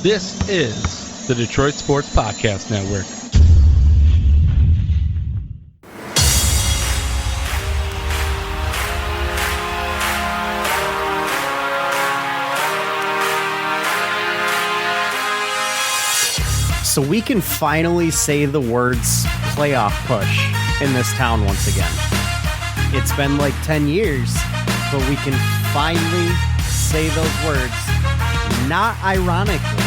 This is the Detroit Sports Podcast Network. So we can finally say the words playoff push in this town once again. It's been like 10 years, but we can finally say those words, not ironically,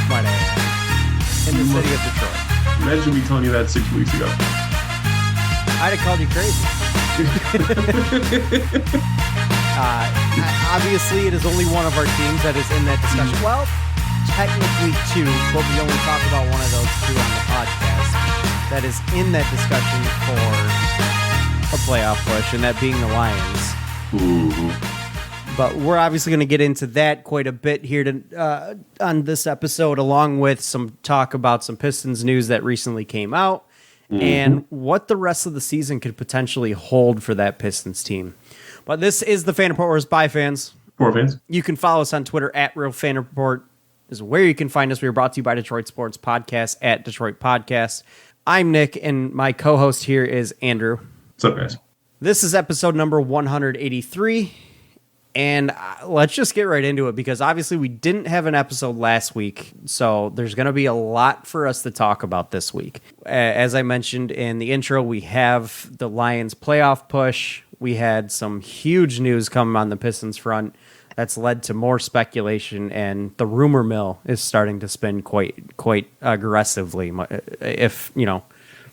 might I add, in the city of Detroit. Imagine me telling you that 6 weeks ago. I'd have called you crazy. Obviously, it is only one of our teams that is in that discussion. Well, technically two, but we only talk about one of those two on the podcast that is in that discussion for a playoff push, and that being the Lions. Mm-hmm. But we're obviously going to get into that quite a bit here on this episode, along with some talk about some Pistons news that recently came out and what the rest of the season could potentially hold for that Pistons team. But this is the Fan Report, where it's by fans. For fans. You can follow us on Twitter at RealFanReport. Is where you can find us. We are brought to you by Detroit Sports Podcast at Detroit Podcast. I'm Nick, and my co-host here is Andrew. What's up, guys? This is episode number 183. And let's just get right into it, because obviously we didn't have an episode last week, so there's going to be a lot for us to talk about this week. As I mentioned in the intro, we have the Lions playoff push. We had some huge news coming on the Pistons front that's led to more speculation, and the rumor mill is starting to spin quite aggressively, if,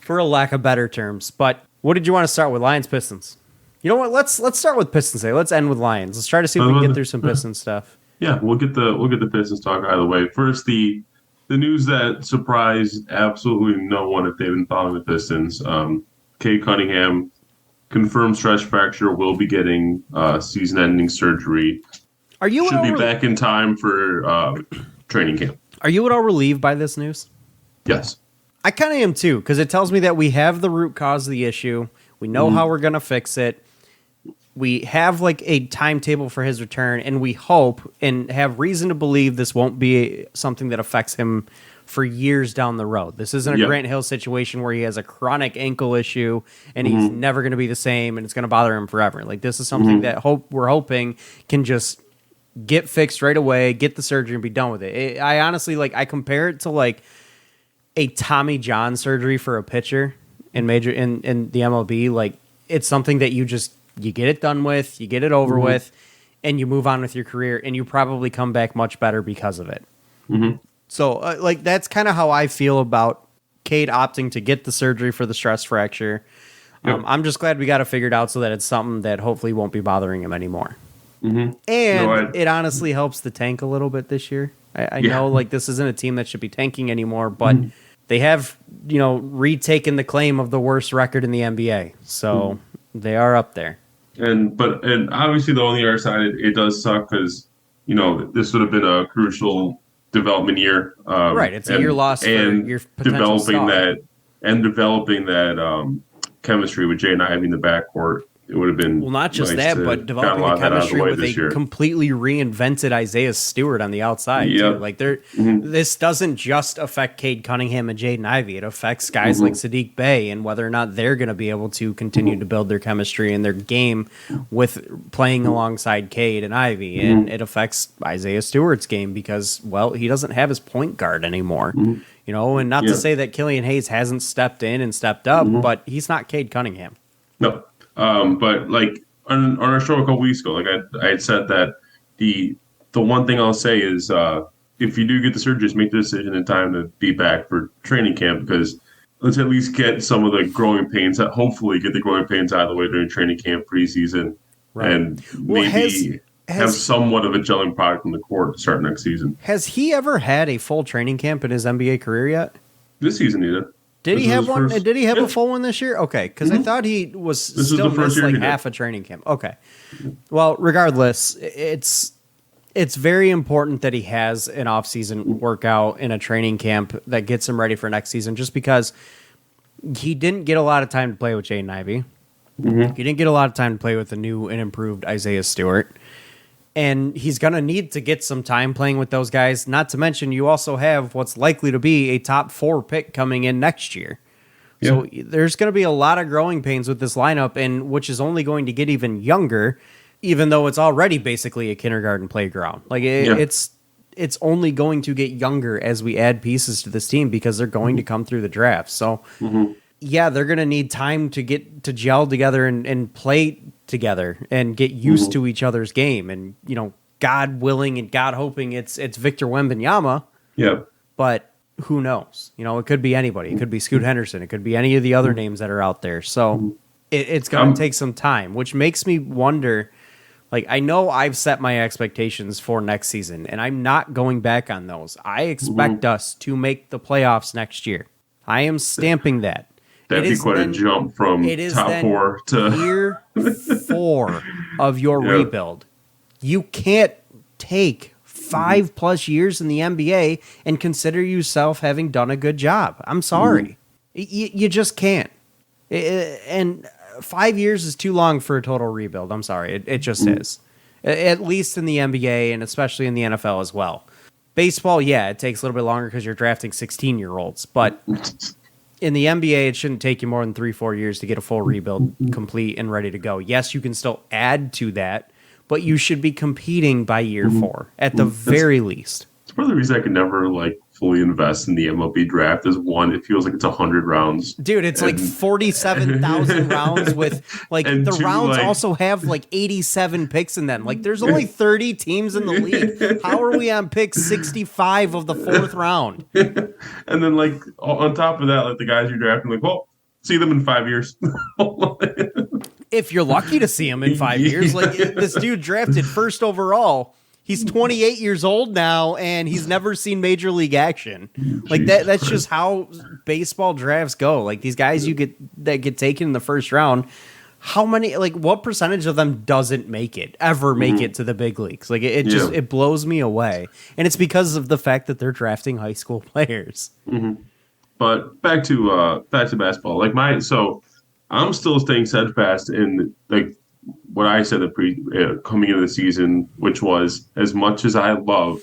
for a lack of better terms. But what did you want to start with, Lions Pistons? You know what? Let's start with Pistons today. Let's end with Lions. Let's try to see if we can get through some Pistons stuff. Yeah, we'll get the Pistons talk out of the way. First, the news that surprised absolutely no one if they've been following the Pistons. Cade Cunningham confirmed stress fracture, will be getting season-ending surgery. Should be back in time for training camp. Are you at all relieved by this news? Yes. I kind of am too, because it tells me that we have the root cause of the issue. We know how we're going to fix it. We have like a timetable for his return, and we hope and have reason to believe this won't be something that affects him for years down the road. This isn't a Grant Hill situation where he has a chronic ankle issue and he's never going to be the same and it's going to bother him forever. Like, this is something that we're hoping can just get fixed right away, get the surgery, and be done with it. I honestly, I compare it to like a Tommy John surgery for a pitcher in the MLB. Like, it's something that you get it done with, you get it over with, and you move on with your career, and you probably come back much better because of it. So, that's kind of how I feel about Cade opting to get the surgery for the stress fracture. Yep. I'm just glad we got it figured out so that it's something that hopefully won't be bothering him anymore. And it honestly helps the tank a little bit this year. I know, this isn't a team that should be tanking anymore, but they have, retaken the claim of the worst record in the NBA. So they are up there. And obviously, though, on the other side, it does suck because, this would have been a crucial development year. Right. It's a year lost for your potential developing that chemistry with Jay and Ivy in the backcourt. It would have been not just that, but developing the chemistry with a completely reinvented Isaiah Stewart on the outside. Too. Like, this doesn't just affect Cade Cunningham and Jaden Ivey. It affects guys like Sadiq Bey and whether or not they're going to be able to continue to build their chemistry and their game with playing alongside Cade and Ivey. And it affects Isaiah Stewart's game because, well, he doesn't have his point guard anymore. And not to say that Killian Hayes hasn't stepped in and stepped up, but he's not Cade Cunningham. No. But on our show a couple weeks ago, I had said that the one thing I'll say is if you do get the surgery, just make the decision in time to be back for training camp, because let's at least get some of the growing pains. Hopefully, get the growing pains out of the way during training camp, preseason, and maybe have somewhat of a gelling product in the court to start next season. Has he ever had a full training camp in his NBA career yet? This season, he did. Did he have one? Did he have a full one this year? Okay, because I thought he was still missed half a training camp. Okay. Well, regardless, it's very important that he has an off-season workout in a training camp that gets him ready for next season, just because he didn't get a lot of time to play with Jaden Ivey. He didn't get a lot of time to play with the new and improved Isaiah Stewart. And he's going to need to get some time playing with those guys. Not to mention, you also have what's likely to be a top 4 pick coming in next year. Yeah. So there's going to be a lot of growing pains with this lineup, and which is only going to get even younger, even though it's already basically a kindergarten playground. Like it's only going to get younger as we add pieces to this team because they're going to come through the draft. So yeah, they're going to need time to get to gel together and play together and get used to each other's game. And, you know, God willing and God hoping it's Victor Wembanyama. Yeah. But who knows? You know, it could be anybody. It could be Scoot Henderson. It could be any of the other names that are out there. So it's going to take some time, which makes me wonder. Like, I know I've set my expectations for next season, and I'm not going back on those. I expect us to make the playoffs next year. I am stamping that. That'd be quite a jump from top 4 to year 4 of your rebuild. You can't take 5+ years in the NBA and consider yourself having done a good job. I'm sorry. You just can't. And 5 years is too long for a total rebuild. I'm sorry. It just is. At least in the NBA and especially in the NFL as well. Baseball, yeah, it takes a little bit longer because you're drafting 16-year-olds. But in the NBA, it shouldn't take you more than 3-4 years to get a full rebuild complete and ready to go. Yes, you can still add to that, but you should be competing by year 4 at the very least. It's part of the reason I could never fully invest in the MLB draft is one, it feels like it's 100 rounds. Dude, it's 47,000 rounds with the rounds also have 87 picks in them. There's only 30 teams in the league. How are we on pick 65 of the 4th round? And then on top of that, the guys you're drafting, well, see them in 5 years. If you're lucky to see him in 5 years, this dude drafted 1st overall. He's 28 years old now, and he's never seen major league action. That's just how baseball drafts go. These guys that get taken in the 1st round, how many? What percentage of them doesn't make it to the big leagues? It blows me away, and it's because of the fact that they're drafting high school players. But back to basketball. So I'm still staying steadfast in what I said coming into the season, which was, as much as I love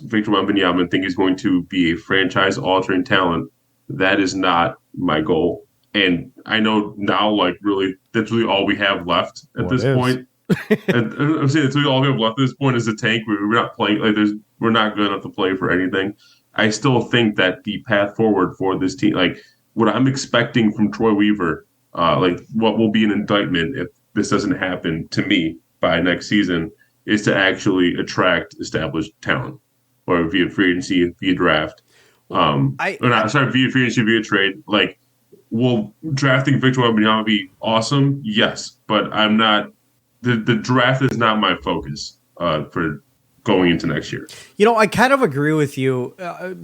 Victor Wembanyama and think he's going to be a franchise-altering talent, that is not my goal. And I know now, really, that's really all we have left at this point. And I'm saying that's really all we have left at this point is the tank. We're not playing. We're not good enough to play for anything. I still think that the path forward for this team, what I'm expecting from Troy Weaver, what will be an indictment if this doesn't happen to me by next season, is to actually attract established talent, or via free agency, via draft. Via free agency, via trade. Will drafting Victor Wembanyama be awesome? Yes, but I'm not. The draft is not my focus for going into next year. I kind of agree with you,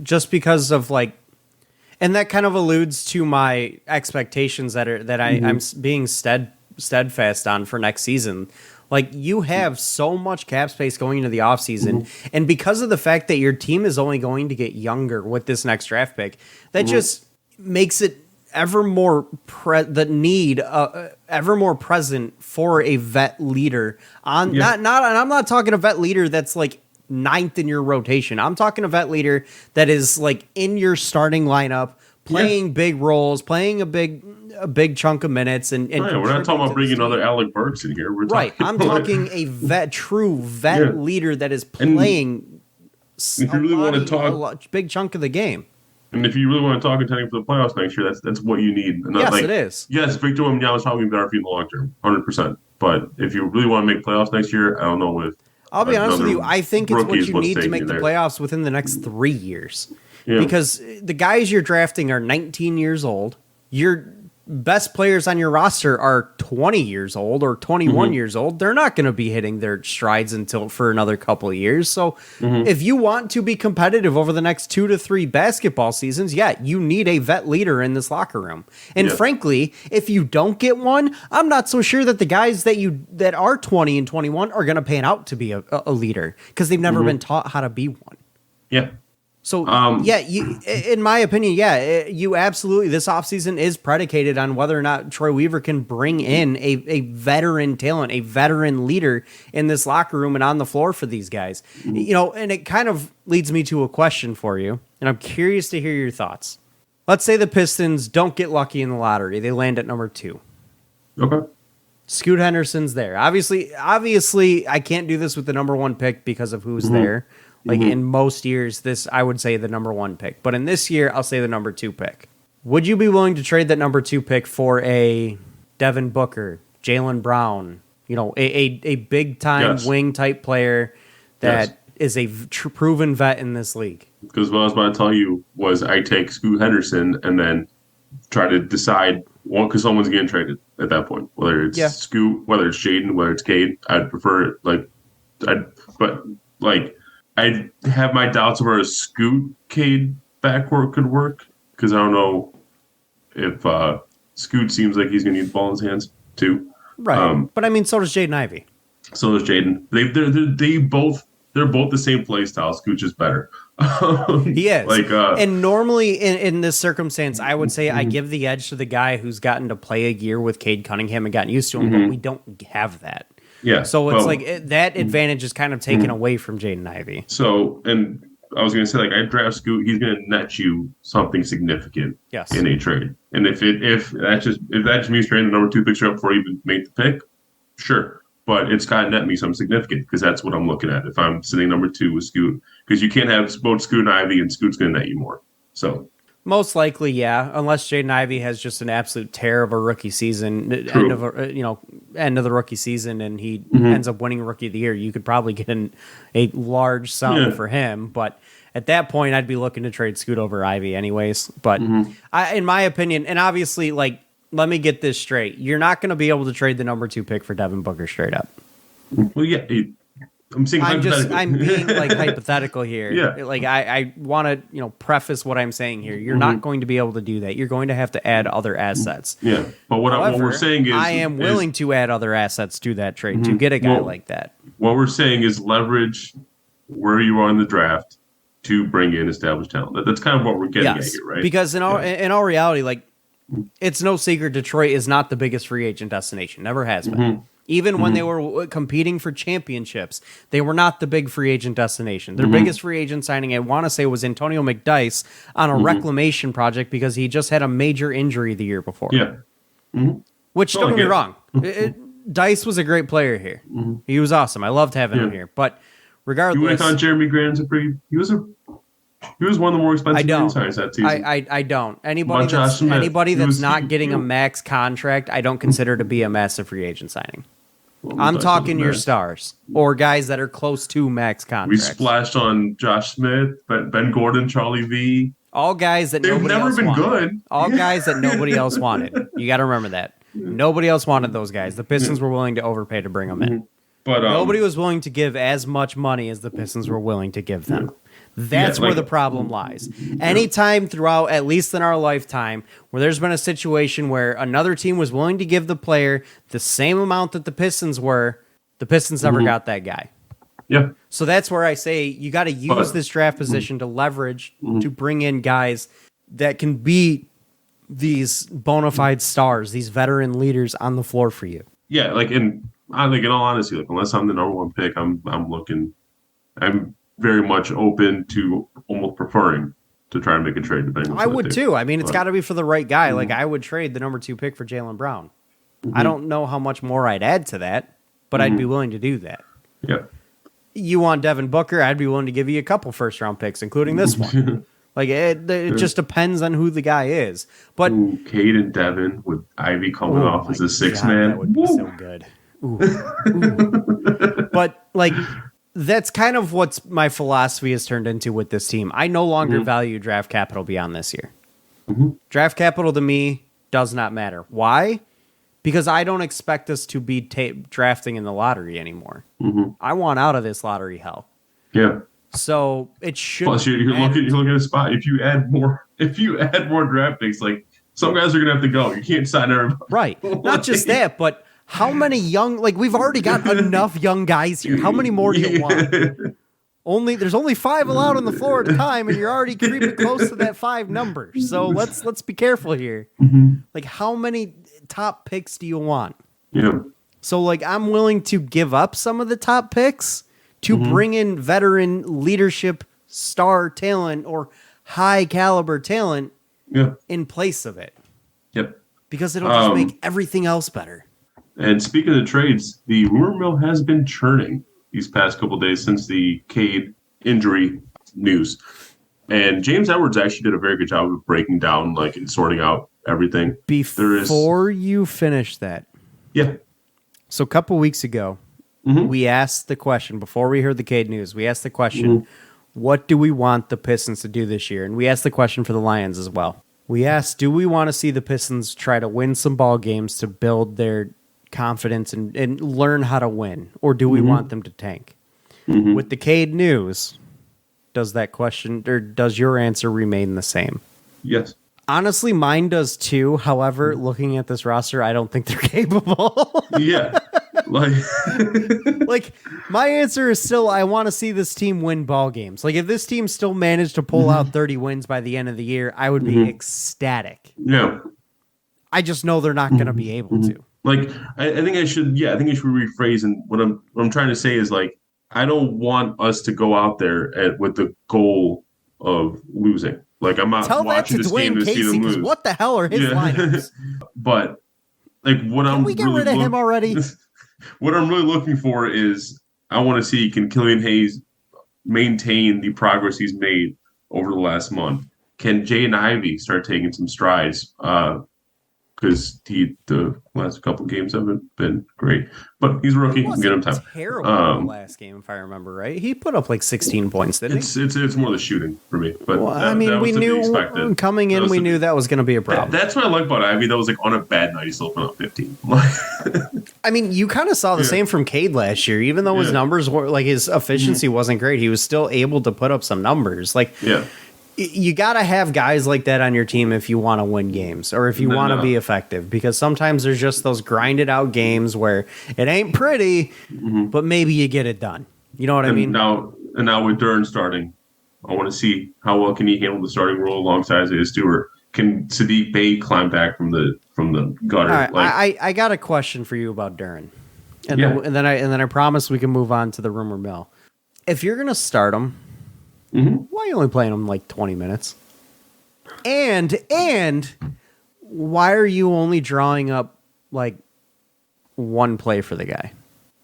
just because of and that kind of alludes to my expectations I'm being steadfast on for next season. You have so much cap space going into the offseason, and because of the fact that your team is only going to get younger with this next draft pick, that just makes it ever more ever more present for a vet leader on and I'm not talking a vet leader that's 9th in your rotation. I'm talking a vet leader that is in your starting lineup, playing big roles, playing a big chunk of minutes, and we're not talking about bringing another Alec Burks in here. I'm talking a true vet leader that is playing a big chunk of the game. And if you really want to talk contending for the playoffs next year, that's what you need. And it is. Yes, Victor Wembanyama is probably better for you in the long term, 100%. But if you really want to make playoffs next year, I don't know if I'll be honest with you. I think it's what you need to make the playoffs within the next 3 years. Yeah. Because the guys you're drafting are 19 years old. Your best players on your roster are 20 years old or 21 years old. They're not going to be hitting their strides for another couple of years. So if you want to be competitive over the next 2 to 3 basketball seasons, you need a vet leader in this locker room. And frankly, if you don't get one, I'm not so sure that the guys that are 20 and 21 are going to pan out to be a leader because they've never been taught how to be one. Yeah. So, in my opinion, you absolutely, this offseason is predicated on whether or not Troy Weaver can bring in a veteran talent, a veteran leader in this locker room and on the floor for these guys. And it kind of leads me to a question for you, and I'm curious to hear your thoughts. Let's say the Pistons don't get lucky in the lottery. They land at number 2. Okay. Scoot Henderson's there. Obviously, I can't do this with the number 1 pick because of who's there. Like in most years, I would say the number 1 pick. But in this year, I'll say the number 2 pick. Would you be willing to trade that number 2 pick for a Devin Booker, Jaylen Brown, a big-time wing-type player that is a proven vet in this league? Because what I was about to tell you was I take Scoot Henderson and then try to decide, because someone's getting traded at that point. Whether it's Scoot, whether it's Jaden, whether it's Cade, I'd prefer I have my doubts where a Scoot Cade backcourt could work, because I don't know if Scoot seems like he's going to need the ball in his hands too. Right, but I mean, so does Jaden Ivey. So does Jaden. They're both the same play style. Scoot's just better. He is. And normally in this circumstance, I would say I give the edge to the guy who's gotten to play a year with Cade Cunningham and gotten used to him, but we don't have that. Yeah. So it's that advantage is kind of taken away from Jaden Ivey. So, and I was going to say, I draft Scoot, he's going to net you something significant in a trade. And if that just means trading the number 2 picture up before you even make the pick, sure. But it's got to net me something significant, because that's what I'm looking at if I'm sitting number 2 with Scoot. Because you can't have both Scoot and Ivy, and Scoot's going to net you more. So most likely, yeah, unless Jaden Ivey has just an absolute tear of a rookie season, end of the rookie season, and he ends up winning Rookie of the Year. You could probably get a large sum for him, but at that point, I'd be looking to trade Scoot over Ivy anyways. But in my opinion, and obviously, let me get this straight: you're not going to be able to trade the number 2 pick for Devin Booker straight up. Well, yeah. I'm being hypothetical here. Yeah. I want to, preface what I'm saying here. You're not going to be able to do that. You're going to have to add other assets. Yeah. But what we're saying is I am willing to add other assets to that trade to get a guy like that. What we're saying is leverage where you are in the draft to bring in established talent. That's kind of what we're getting at here, right? Because in all reality, it's no secret Detroit is not the biggest free agent destination. Never has been. Even when they were competing for championships, they were not the big free agent destination. Their biggest free agent signing, I want to say, was Antonio McDyess on a reclamation project because he just had a major injury the year before. Yeah. Which, don't get me wrong, Dice was a great player here. He was awesome. I loved having him here. But regardless... You would have thought Jeremy Grant's He was one of the more expensive signings that season. I don't. Anybody that's not getting a max contract, I don't consider to be a massive free agent signing. Well, I'm talking your stars or guys that are close to max contracts. We splashed on Josh Smith, Ben Gordon, Charlie V. All guys that They've never been good. All guys that nobody else wanted. You got to remember that. Nobody else wanted those guys. The Pistons were willing to overpay to bring them in. But nobody was willing to give as much money as the Pistons were willing to give them. That's where the problem lies. Anytime throughout, at least in our lifetime, where there's been a situation where another team was willing to give the player the same amount that the Pistons were, the Pistons never got that guy. Yeah. So that's where I say you got to use this draft position to leverage to bring in guys that can be these bona fide stars, these veteran leaders on the floor for you. Yeah, in all honesty, unless I'm the number 1 pick, I'm very much open to almost preferring to try to make a trade. I would too. I mean, it's got to be for the right guy. I would trade the number 2 pick for Jaylen Brown. I don't know how much more I'd add to that, but I'd be willing to do that. Yeah. You want Devin Booker? I'd be willing to give you a couple first-round picks, including this one. It just depends on who the guy is. But Cade and Devin with Ivy coming off as a 6-man. That would be so good. But that's kind of what my philosophy has turned into with this team. I no longer value draft capital beyond this year. Draft capital to me does not matter. Why? Because I don't expect us to be drafting in the lottery anymore. I want out of this lottery hell. Yeah. So it should. Plus, you're looking at a spot. If you add more draft picks, some guys are gonna have to go. You can't sign everybody. Right. Not just that, but how many young? We've already got enough young guys here. How many more do you want? There's only 5 allowed on the floor at a time, and you're already creeping close to that 5 number. So let's be careful here. Like, how many top picks do you want? Yeah. So, like, I'm willing to give up some of the top picks to bring in veteran leadership star talent or high caliber talent in place of it. Yep. Because it'll just make everything else better. And speaking of trades, the rumor mill has been churning these past couple of days since the Cade injury news. And James Edwards actually did a very good job of breaking down, like, and sorting out everything. Before you finish that. Yeah. So a couple weeks ago, we asked the question, before we heard the Cade news, we asked the question, what do we want the Pistons to do this year? And we asked the question for the Lions as well. We asked, do we want to see the Pistons try to win some ball games to build their confidence and learn how to win? Or do we want them to tank? With the Cade news, does that question, or does your answer remain the same? Yes. Honestly, mine does too. However, looking at this roster, I don't think they're capable. Yeah. Like, my answer is still, I want to see this team win ball games. Like, if this team still managed to pull out 30 wins by the end of the year, I would be ecstatic. Yeah. I just know they're not going to be able to. Like, I think I should rephrase. And what I'm trying to say is, like, I don't want us to go out there with the goal of losing. Like, I'm not watching this game to see them lose. What the hell are his lineups? But, like, Can we get rid of him already? What I'm really looking for is, I want to see, can Killian Hayes maintain the progress he's made over the last month? Can Jaden Ivey start taking some strides? Because the last couple games haven't been great, but he's a rookie. Get him time. Terrible in the last game, if I remember right. He put up like 16 points, didn't he? It's more the shooting for me. But we knew coming in, we knew that was going to be a problem. That's what I like about Ivy. That was, like, on a bad night, he still put up 15. I mean, you kind of saw the same from Cade last year. Even though his numbers were, like, his efficiency wasn't great, he was still able to put up some numbers. Like, you got to have guys like that on your team if you want to win games or if you want to be effective, because sometimes there's just those grinded out games where it ain't pretty, but maybe you get it done. You know what I mean? Now with Duren starting, I want to see how well can he handle the starting role alongside Isaiah Stewart. Can Sadiq Bey climb back from the gutter? All right, I got a question for you about Duren, and then I promise we can move on to the rumor mill. If you're gonna start him, why are you only playing him like 20 minutes? And why are you only drawing up like one play for the guy?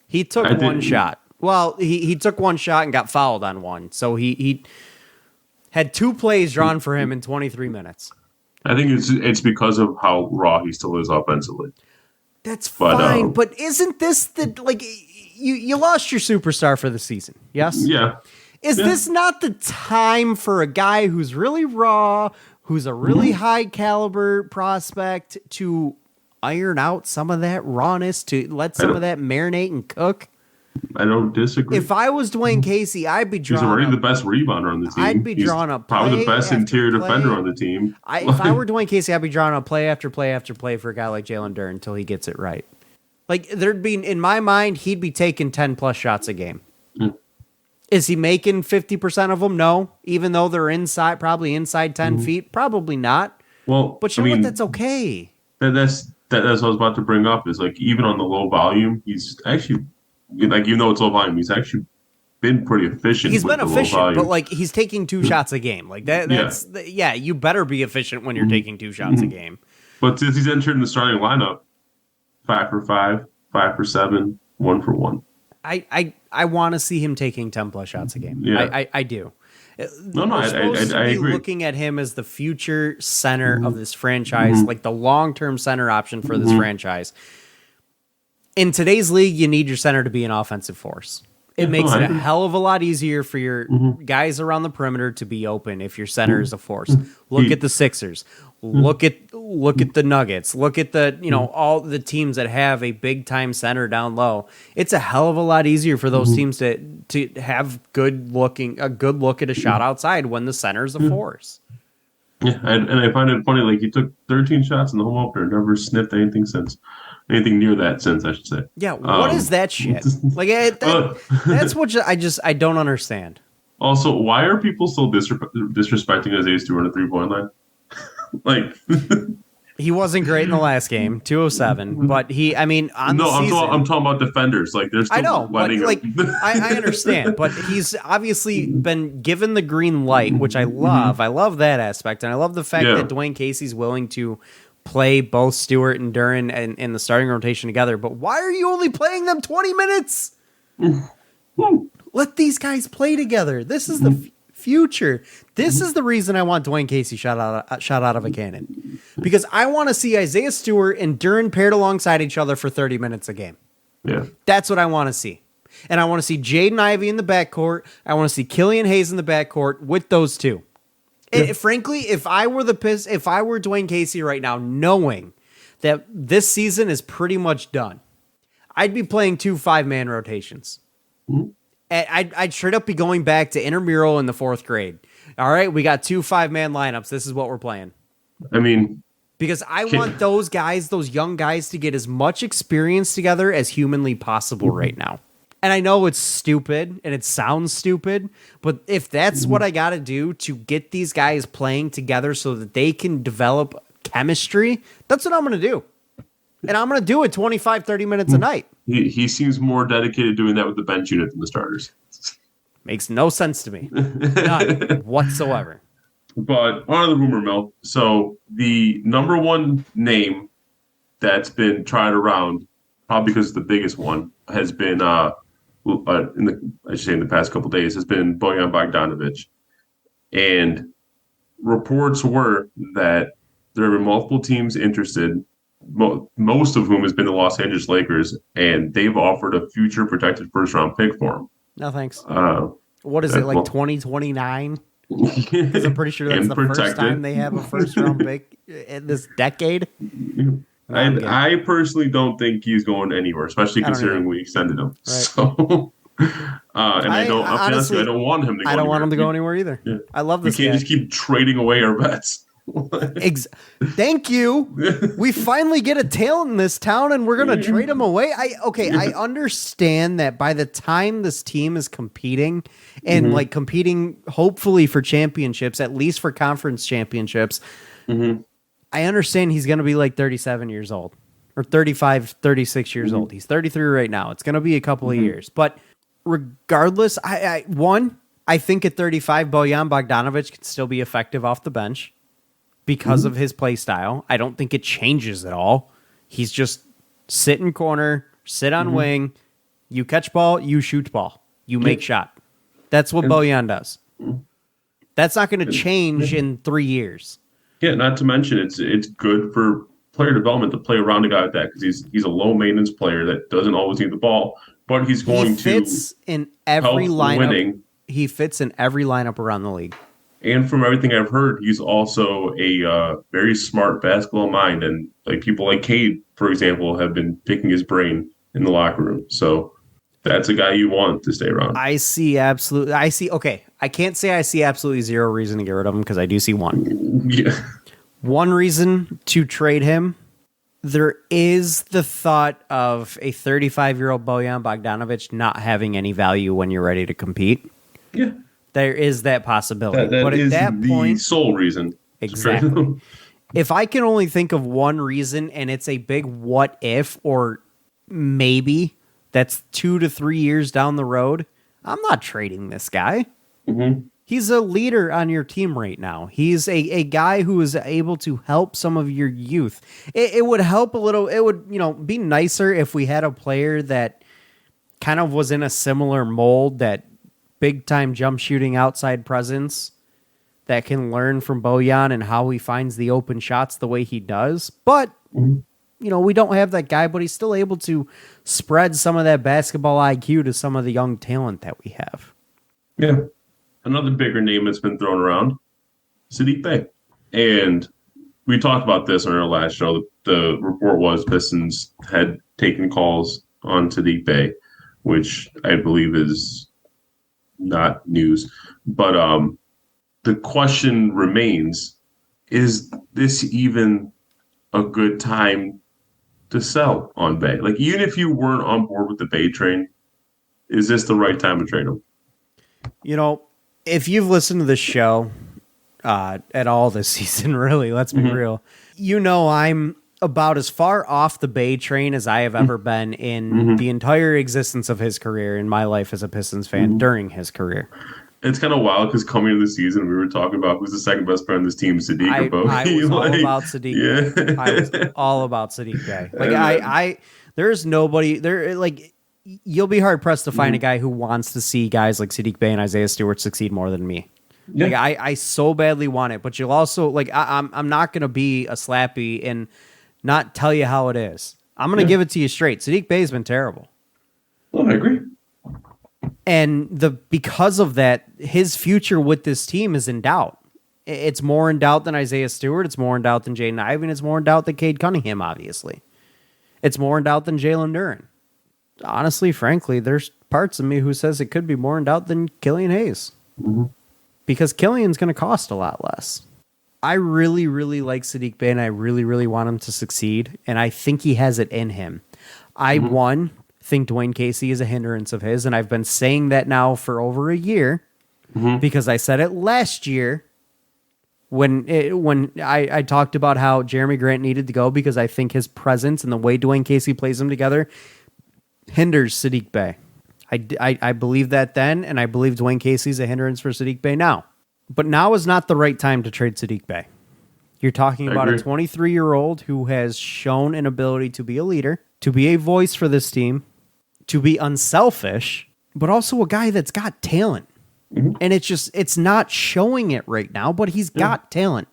He took one shot. Well, he took one shot and got fouled on one. So he had 2 plays drawn for him in 23 minutes. I think it's because of how raw he still is offensively. That's fine, but isn't this you lost your superstar for the season? Yes? Yeah. Is this not the time for a guy who's really raw, who's a really high caliber prospect, to iron out some of that rawness, to let some of that marinate and cook? I don't disagree. If I was Dwayne Casey, I'd be drawing. He's already the best rebounder on the team. I'd be drawing up probably the best interior defender on the team. If I were Dwayne Casey, I'd be drawing up play after play after play for a guy like Jalen Duren until he gets it right. Like, there'd be, in my mind, he'd be taking 10 plus shots a game. Is he making 50% of them? No. Even though they're probably inside 10 feet? Probably not. Well, but you know what? That's okay. That's what I was about to bring up, is, like, even on the low volume, he's actually, like, even though it's low volume, he's actually been pretty efficient. He's been efficient, but, like, he's taking 2 shots a game. Like, you better be efficient when you're taking 2 shots a game. But since he's entered in the starting lineup, 5 for 5, 5 for 7, 1 for 1. I want to see him taking 10 plus shots a game. Yeah. I do. I agree. Looking at him as the future center of this franchise, like the long-term center option for this franchise. In today's league, you need your center to be an offensive force. It makes it a hell of a lot easier for your guys around the perimeter to be open if your center is a force. Look at the Sixers. Look at the Nuggets. Look at the all the teams that have a big time center down low. It's a hell of a lot easier for those teams to have a good look at a shot outside when the center is a force. Yeah, and I find it funny. Like, he took 13 shots in the home opener, never sniffed anything near that since, I should say. Yeah, what is that shit? Like, that's what I don't understand. Also, why are people still disrespecting Isaiah Stewart on the 3-point line? Like, He wasn't great in the last game, 207, but I mean, on no, the I'm season. talking about defenders. Like, they're I still know, but letting like, him. I understand, but he's obviously been given the green light, which I love. I love that aspect, and I love the fact that Dwayne Casey's willing to play both Stewart and Duren in the starting rotation together. But why are you only playing them 20 minutes? Let these guys play together. This is the future. This is the reason I want Dwayne Casey shot out of a cannon, because I want to see Isaiah Stewart and Duren paired alongside each other for 30 minutes a game. Yeah, That's what I want to see. And I want to see Jaden Ivey in the backcourt. I want to see Killian Hayes in the backcourt with those two. Frankly, if I were Dwayne Casey right now, knowing that this season is pretty much done, I'd be playing 2 5-man rotations. And I'd straight up be going back to intramural in the 4th grade. All right, we got 2 5-man lineups. This is what we're playing. I mean, because I want those guys, those young guys, to get as much experience together as humanly possible right now. And I know it's stupid and it sounds stupid, but if that's what I got to do to get these guys playing together so that they can develop chemistry, that's what I'm going to do. And I'm going to do it 25, 30 minutes a night. he seems more dedicated doing that with the bench unit than the starters. Makes no sense to me. None whatsoever. But on the rumor mill, so the number one name that's been tried around, probably because it's the biggest one, has been in the past couple of days, has been Bojan Bogdanovic. And reports were that there have been multiple teams interested, most of whom has been the Los Angeles Lakers, and they've offered a future protected first-round pick for him. No thanks. What is it, like 2029? Because I'm pretty sure that's the first time they have a first-round pick in this decade. I personally don't think he's going anywhere, especially considering we extended him. Right. So, and I don't honestly, I don't want him to go anywhere. I don't want him to go anywhere either. Yeah. I love this. We can't just keep trading away our bets. Thank you. We finally get a talent in this town, and we're gonna trade him away. I understand that by the time this team is competing and like competing, hopefully for championships, at least for conference championships. I understand he's gonna be like 37 years old or 35, 36 years old. He's 33 right now. It's gonna be a couple of years, but regardless, I think at 35, Bojan Bogdanovic can still be effective off the bench. Because of his play style. I don't think it changes at all. He's just sit in corner, sit on wing, you catch ball, you shoot ball, you make shot. That's what Bojan does. That's not going to change in 3 years. Yeah, not to mention it's good for player development to play around a guy like that, because he's a low maintenance player that doesn't always need the ball, but he's going to in every lineup. Winning. He fits in every lineup around the league. And from everything I've heard, he's also a very smart basketball mind. And like people like Cade, for example, have been picking his brain in the locker room. So that's a guy you want to stay around. Okay, I can't say I see absolutely zero reason to get rid of him, because I do see one. Yeah. One reason to trade him, there is the thought of a 35-year-old Bojan Bogdanovic not having any value when you're ready to compete. Yeah. There is that possibility. That but at is that the point, sole reason. Exactly. If I can only think of one reason, and it's a big what if or maybe that's 2 to 3 years down the road, I'm not trading this guy. He's a leader on your team right now. He's a guy who is able to help some of your youth. It would help a little. It would, be nicer if we had a player that kind of was in a similar mold, that big-time jump shooting outside presence that can learn from Bojan and how he finds the open shots the way he does. But, we don't have that guy, but he's still able to spread some of that basketball IQ to some of the young talent that we have. Yeah. Another bigger name that's been thrown around, Saddiq Bey. And we talked about this on our last show. The report was Pistons had taken calls on Saddiq Bey, which I believe is not news, but the question remains, is this even a good time to sell on Bey? Like, even if you weren't on board with the Bey train, is this the right time to trade him? If you've listened to this show at all this season, really, let's be real, you know I'm about as far off the Bay train as I have ever been in the entire existence of his career in my life as a Pistons fan during his career. It's kind of wild because coming into the season, we were talking about who's the second best player on this team, Sadiq or Bogey. I was all about Sadiq. Yeah. I was all about Sadiq Bey. Like there's nobody there. Like you'll be hard pressed to find a guy who wants to see guys like Sadiq Bey and Isaiah Stewart succeed more than me. Yeah. Like I so badly want it, but you'll also like I'm not gonna be a slappy and not tell you how it is. I'm gonna give it to you straight. Sadiq Bey's been terrible. Well, I agree. And because of that, his future with this team is in doubt. It's more in doubt than Isaiah Stewart. It's more in doubt than Jaden Ivey. It's more in doubt than Cade Cunningham, obviously. It's more in doubt than Jalen Duren. Honestly, frankly, there's parts of me who says it could be more in doubt than Killian Hayes. Because Killian's going to cost a lot less. I really, really like Sadiq Bey, and I really, really want him to succeed. And I think he has it in him. I think Dwayne Casey is a hindrance of his, and I've been saying that now for over a year because I said it last year when I talked about how Jeremy Grant needed to go because I think his presence and the way Dwayne Casey plays them together hinders Sadiq Bey. I believe that then, and I believe Dwayne Casey's a hindrance for Sadiq Bey now. But now is not the right time to trade Sadiq Bey. You're talking about a 23-year-old who has shown an ability to be a leader, to be a voice for this team, to be unselfish, but also a guy that's got talent. And it's not showing it right now, but he's got talent.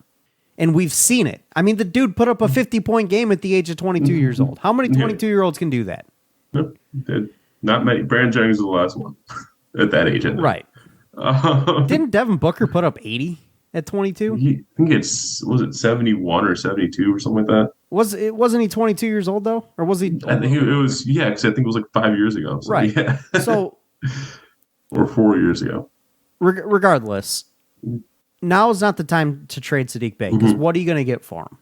And we've seen it. I mean, the dude put up a 50-point game at the age of 22 years old. How many 22-year-olds can do that? Not many. Brandon Jennings was the last one at that age. Right. Didn't Devin Booker put up 80 at 22? I think was it 71 or 72 or something like that? Wasn't he 22 years old though, or was he? I think it was. Yeah, because I think it was like 5 years ago. So, right. Yeah. So, or 4 years ago. Regardless, now is not the time to trade Sadiq Bey because what are you going to get for him?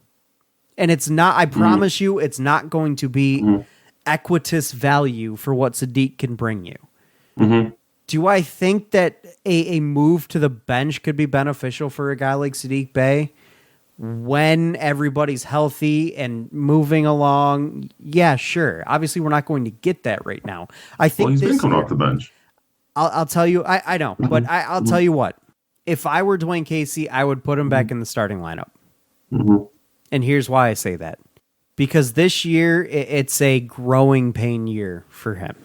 And it's not. I promise you, it's not going to be equitous value for what Sadiq can bring you. Do I think that a move to the bench could be beneficial for a guy like Sadiq Bey when everybody's healthy and moving along? Yeah, sure. Obviously, we're not going to get that right now. I think he's been coming off the bench. I'll tell you. I know, but I'll tell you what. If I were Dwayne Casey, I would put him back in the starting lineup. And here's why I say that. Because this year, it's a growing pain year for him.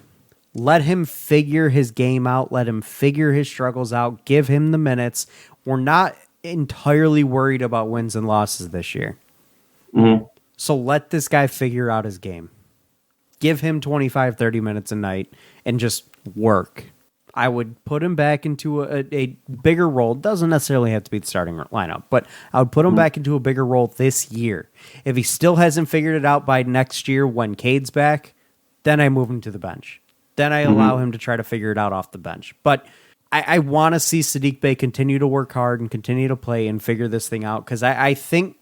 Let him figure his game out. Let him figure his struggles out. Give him the minutes. We're not entirely worried about wins and losses this year. So let this guy figure out his game. Give him 25, 30 minutes a night and just work. I would put him back into a bigger role. Doesn't necessarily have to be the starting lineup, but I would put him back into a bigger role this year. If he still hasn't figured it out by next year when Cade's back, then I move him to the bench. Then I allow him to try to figure it out off the bench. But I want to see Sadiq Bey continue to work hard and continue to play and figure this thing out because I think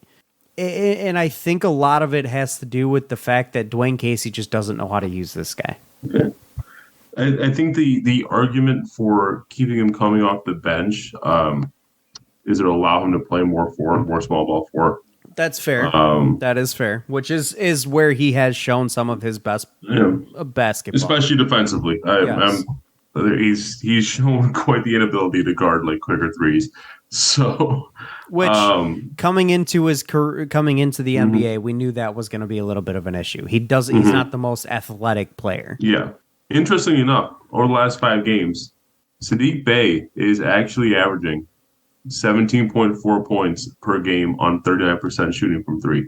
a lot of it has to do with the fact that Dwayne Casey just doesn't know how to use this guy. Okay. I think the argument for keeping him coming off the bench is to allow him to play more small ball four. That's fair. That is fair, which is where he has shown some of his best basketball, especially defensively. He's shown quite the inability to guard like quicker threes. So, which coming into the NBA, we knew that was going to be a little bit of an issue. He's not the most athletic player. Yeah. Interestingly enough, over the last 5 games, Sadiq Bey is actually averaging 17.4 points per game on 39% shooting from three.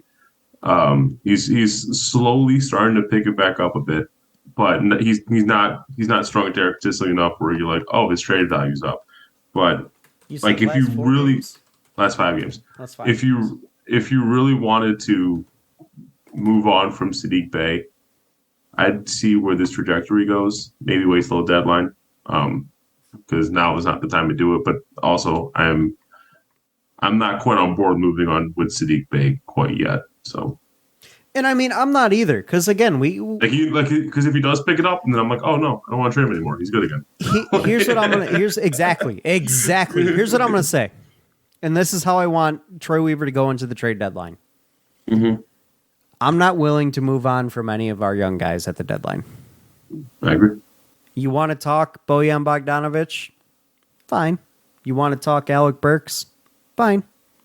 He's slowly starting to pick it back up a bit, but he's not strung there consistently enough where you're like, oh, his trade value's up. But like if you really games? Last 5 games, if you really wanted to move on from Sadiq Bey, I'd see where this trajectory goes. Maybe wait till the deadline, because now is not the time to do it. But also, I'm not quite on board moving on with Sadiq Bey quite yet. So, And I mean, I'm not either, because again, because if he does pick it up, and then I'm like, oh no, I don't want to trade him anymore. He's good again. Here's what I'm gonna. Here's exactly. Here's what I'm gonna say, and this is how I want Troy Weaver to go into the trade deadline. Mm-hmm. I'm not willing to move on from any of our young guys at the deadline. I agree. You want to talk Bojan Bogdanovic? Fine. You want to talk Alec Burks? Fine.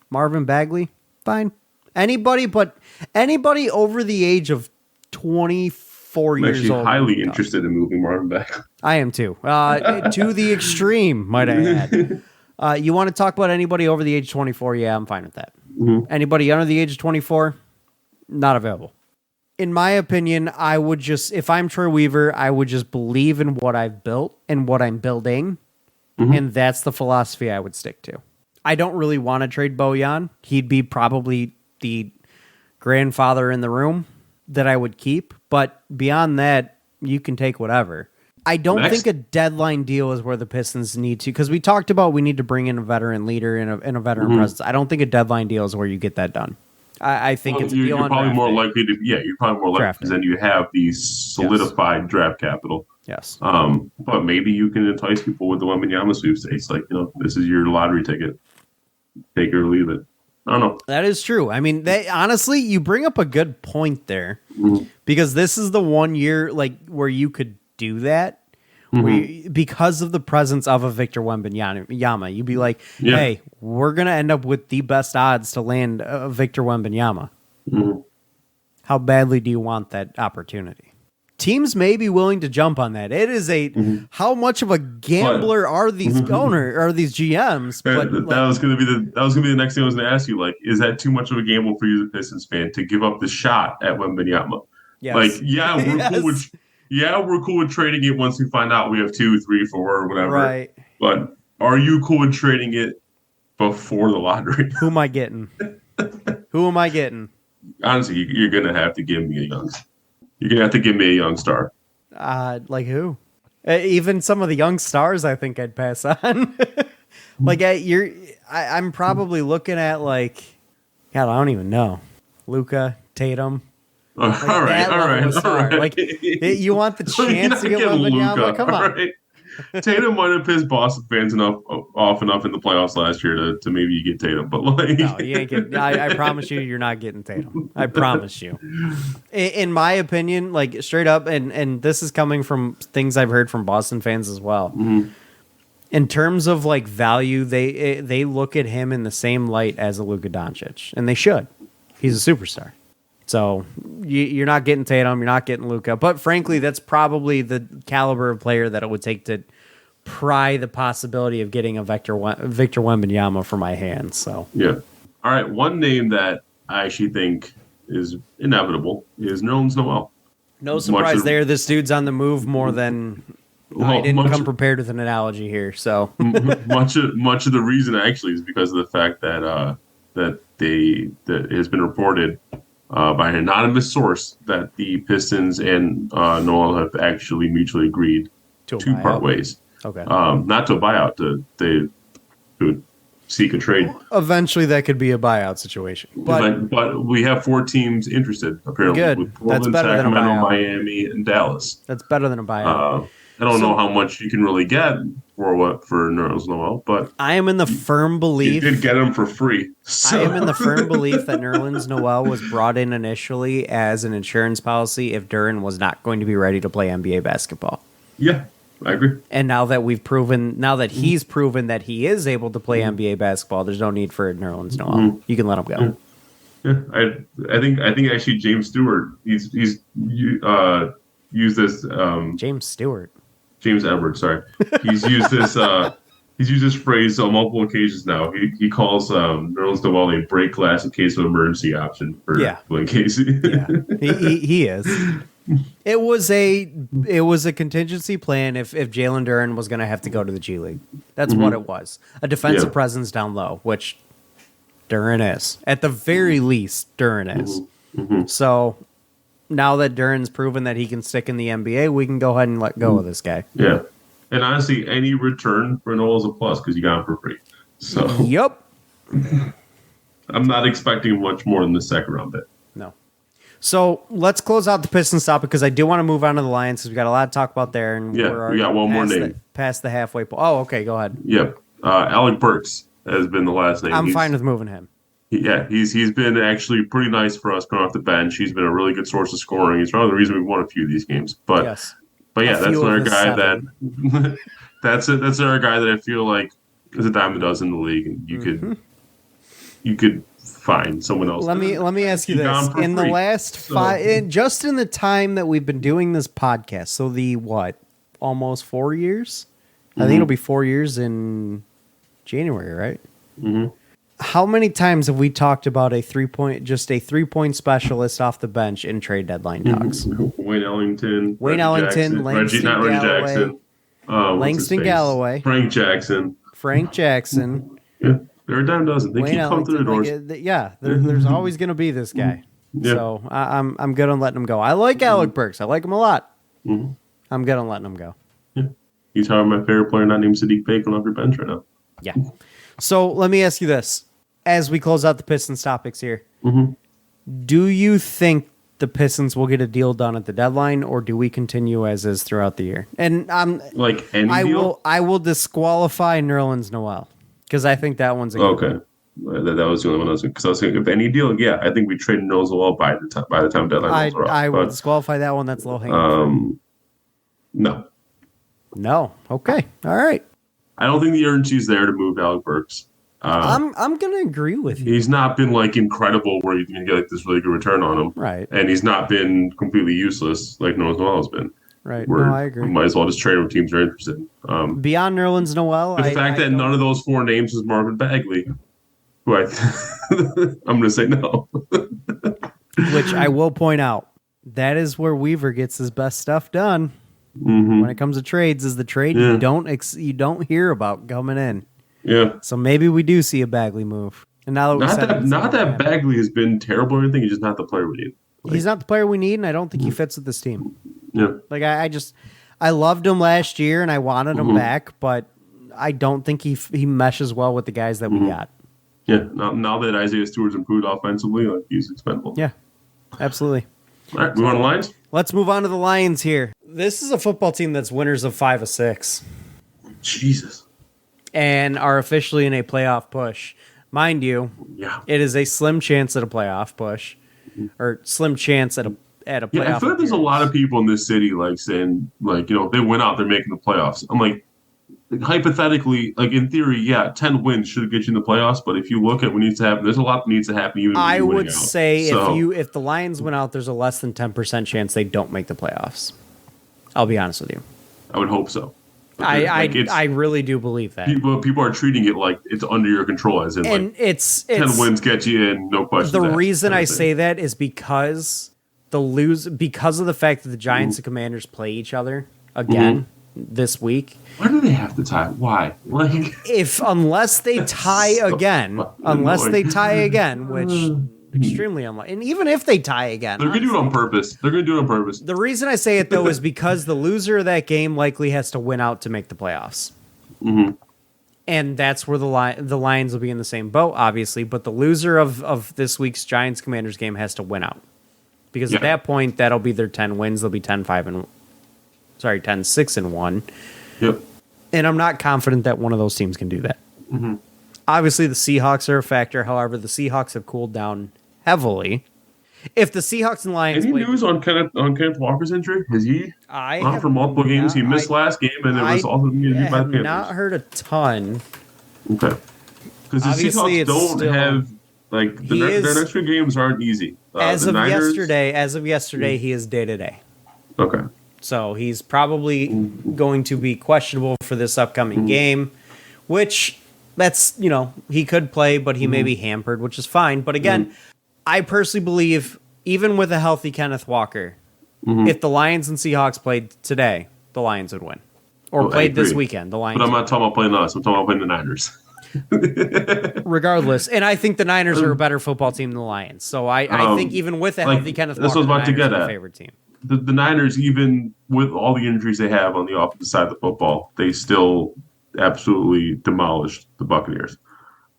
Marvin Bagley? Fine. Anybody over the age of 24 I'm years actually old. highly interested in moving Marvin back. I am too. To the extreme, might I add. You want to talk about anybody over the age of 24? Yeah, I'm fine with that. Mm-hmm. Anybody under the age of 24? Not available. In my opinion, I would just, if I'm Troy Weaver, I would just believe in what I've built and what I'm building. Mm-hmm. And that's the philosophy I would stick to. I don't really want to trade Bojan. He'd be probably the grandfather in the room that I would keep. But beyond that, you can take whatever. I don't think a deadline deal is where the Pistons need to, because we talked about we need to bring in a veteran leader and a veteran presence. I don't think a deadline deal is where you get that done. I think it's a deal you're on probably draft more day. likely to, you're probably more likely because then you have the solidified draft capital. Yes. But maybe you can entice people with the Wembanyama sweepstakes. Like, this is your lottery ticket. Take it or leave it. I don't know. That is true. I mean, honestly, you bring up a good point there because this is the 1 year where you could do that. Because of the presence of a Victor Wembanyama, you'd be like, hey, we're going to end up with the best odds to land Victor Wembanyama. How badly do you want that opportunity? Teams may be willing to jump on that. It is how much of a gambler are these these GMs? But that was going to be the next thing I was going to ask you. Like, is that too much of a gamble for you, as a Pistons fan, to give up the shot at Wembanyama? Yes. Like, we're cool with trading it once we find out we have 2, 3, 4, or whatever. Right. But are you cool with trading it before the lottery? Who am I getting? Who am I getting? Honestly, you're going to have to give me You're going to have to give me a young star. Like who? Even some of the young stars, I think I'd pass on. I'm probably looking at God, I don't even know. Luka, Tatum. All right. Like, you want the chance to get Wembanyama? Come on. Right. Tatum might have pissed Boston fans off enough in the playoffs last year to maybe you get Tatum, but no, you ain't getting. I promise you're not getting Tatum. I promise you. In my opinion, straight up, and this is coming from things I've heard from Boston fans as well. In terms of value, they look at him in the same light as a Luka Doncic, and they should. He's a superstar. So you're not getting Tatum, you're not getting Luka, but frankly, that's probably the caliber of player that it would take to pry the possibility of getting a Victor Wembanyama for my hands. So yeah, all right. One name that I actually think is inevitable is Nerlens Noel. No surprise there. This dude's on the move more than. I didn't come prepared with an analogy here, so much of the reason actually is because of the fact that that it has been reported. By an anonymous source that the Pistons and Noel have actually mutually agreed to part ways. Okay. Not to a buyout, to seek a trade. Eventually, that could be a buyout situation. But we have 4 teams interested, apparently. Good. With Portland, That's better Sacramento, than a buyout. Miami, and Dallas. That's better than a buyout. I don't know how much you can really get for Nerlens Noel, but I am in the firm belief you did get him for free. So. I am in the firm belief that Nerlens Noel was brought in initially as an insurance policy if Duren was not going to be ready to play NBA basketball. Yeah, I agree. And now that he's proven that he is able to play NBA basketball, there's no need for Nerlens Noel. You can let him go. Yeah, I think actually James Stewart he's used this James Edwards, sorry. He's used this phrase on multiple occasions now. He calls Nerlens Noel a break glass in case of emergency option for Glenn Casey. Yeah, he is. It was a contingency plan if Jalen Duren was going to have to go to the G League. That's what it was. A defensive presence down low, which Duren is. At the very least, Duren is. So now that Duren's proven that he can stick in the NBA, we can go ahead and let go of this guy. Yeah. And honestly, any return for Noel is a plus because you got him for free. So yep. I'm not expecting much more than the second round bit. No. So let's close out the Pistons topic because I do want to move on to the Lions because we got a lot to talk about there. And Yeah, we got one more name. Past the halfway point. Oh, okay. Go ahead. Yep. Alec Burks has been the last name. I'm fine with moving him. Yeah, he's been actually pretty nice for us coming off the bench. He's been a really good source of scoring. He's probably the reason we won a few of these games. But yeah, that's another guy that that's another guy that I feel like is a dime a dozen in the league, and you could find someone else. Let me ask you this: in the last 5, just in the time that we've been doing this podcast, so the almost 4 years? I think it'll be 4 years in January, right? Mm-hmm. How many times have we talked about a 3-point specialist off the bench in trade deadline talks? Wayne Ellington, Langston Galloway, Langston Galloway, Frank Jackson. Yeah, they're a dime dozen. They keep coming through the doors. There's always going to be this guy. Yeah. So I'm good on letting him go. I like Alec Burks. I like him a lot. Mm-hmm. I'm good on letting him go. Yeah. He's probably my favorite player, not named Sadiq Bacon off your bench right now. Yeah. So let me ask you this. As we close out the Pistons topics here, do you think the Pistons will get a deal done at the deadline, or do we continue as is throughout the year? And I will disqualify Nerlens Noel because I think that one's a good one. That was the only one I was because I was thinking if any deal, I think we trade Nerlens Noel by the time deadline rolls around. I will disqualify that one. That's low hanging. No. Okay. All right. I don't think the urgency is there to move Alec Burks. I'm going to agree with you. He's not been incredible where you can get this really good return on him. Right. And he's not been completely useless like Nerlens Noel has been. Right. No, I agree. We might as well just trade him if teams are interested. Beyond Nerlens Noel, the fact that none of those 4 names was Marvin Bagley, who I'm going to say no. Which I will point out, that is where Weaver gets his best stuff done. When it comes to trades, is the trade you don't hear about coming in. Yeah. So maybe we do see a Bagley move. And now that not that Bagley has been terrible or anything, he's just not the player we need. He's not the player we need, and I don't think he fits with this team. Yeah. I loved him last year, and I wanted him back, but I don't think he meshes well with the guys that we got. Yeah. Now that Isaiah Stewart's improved offensively, he's expendable. Yeah. Absolutely. All right, move on to Lions. Let's move on to the Lions here. This is a football team that's winners of 5 of 6. Jesus. And are officially in a playoff push. Mind you, it is a slim chance at a playoff push. Or slim chance at a playoff. I feel like there's a lot of people in this city saying, if they win out, they're making the playoffs. I'm like, hypothetically, in theory, 10 wins should get you in the playoffs. But if you look at what needs to happen, there's a lot that needs to happen. Even I would say if the Lions win out, there's a less than 10% chance they don't make the playoffs. I'll be honest with you. I would hope so. I really do believe that. People are treating it like it's under your control, as in it's 10 wins get you in, no question. The reason I say that is because because of the fact that the Giants and Commanders play each other again this week. Why do they have to tie? Why? Unless they tie again, which extremely unlikely. And even if they tie again, they're going to do it on purpose. The reason I say it though is because the loser of that game likely has to win out to make the playoffs. And that's where the Lions will be in the same boat, obviously. But the loser of this week's Giants Commanders game has to win out. Because at that point, that'll be their 10 wins. They'll be 10-6-1. Yep. And I'm not confident that one of those teams can do that. Obviously, the Seahawks are a factor. However, the Seahawks have cooled down heavily. If the Seahawks and Lions... Any news on Kenneth Walker's injury? Is he on for multiple games? He missed last game, and it was also by the Panthers. I have not heard a ton. Okay. Because the Seahawks don't have... their next few games aren't easy. As of yesterday, he is day-to-day. Okay. So he's probably going to be questionable for this upcoming game, which he could play, but he may be hampered, which is fine. But again, I personally believe even with a healthy Kenneth Walker, if the Lions and Seahawks played today, the Lions would win. Or played this weekend, the Lions. But I'm not talking about playing us. I'm talking about playing the Niners. Regardless, and I think the Niners are a better football team than the Lions. So I think even with a healthy Kenneth Walker, the Niners are the favorite team. The Niners, even with all the injuries they have on the offensive side of the football, they still absolutely demolished the Buccaneers.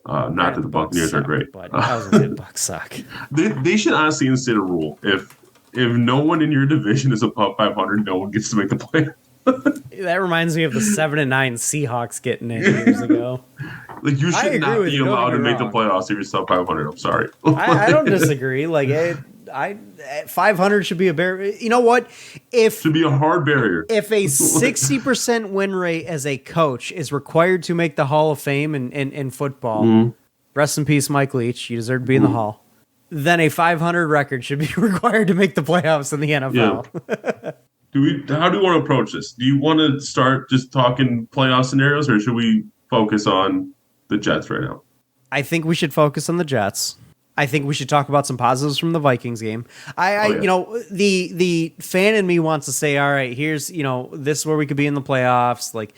Not that the Buccaneers are great. But I was going to say the Bucs suck. They should honestly instate a rule. If no one in your division is above 500, no one gets to make the play. That reminds me of the 7-9 Seahawks getting in years ago. Like you should not be allowed to make the playoffs if you're sub 500. I'm sorry. I don't disagree. Like 500 should be a barrier. You know what? Should be a hard barrier. If a 60% win rate as a coach is required to make the Hall of Fame in football, rest in peace, Mike Leach. You deserve to be in the Hall. Then a 500 record should be required to make the playoffs in the NFL. Yeah. How do we want to approach this? Do you want to start just talking playoff scenarios, or should we focus on the Jets right now? I think we should focus on the Jets. I think we should talk about some positives from the Vikings game. You know, the fan in me wants to say, all right, here's, you know, this is where we could be in the playoffs. Like,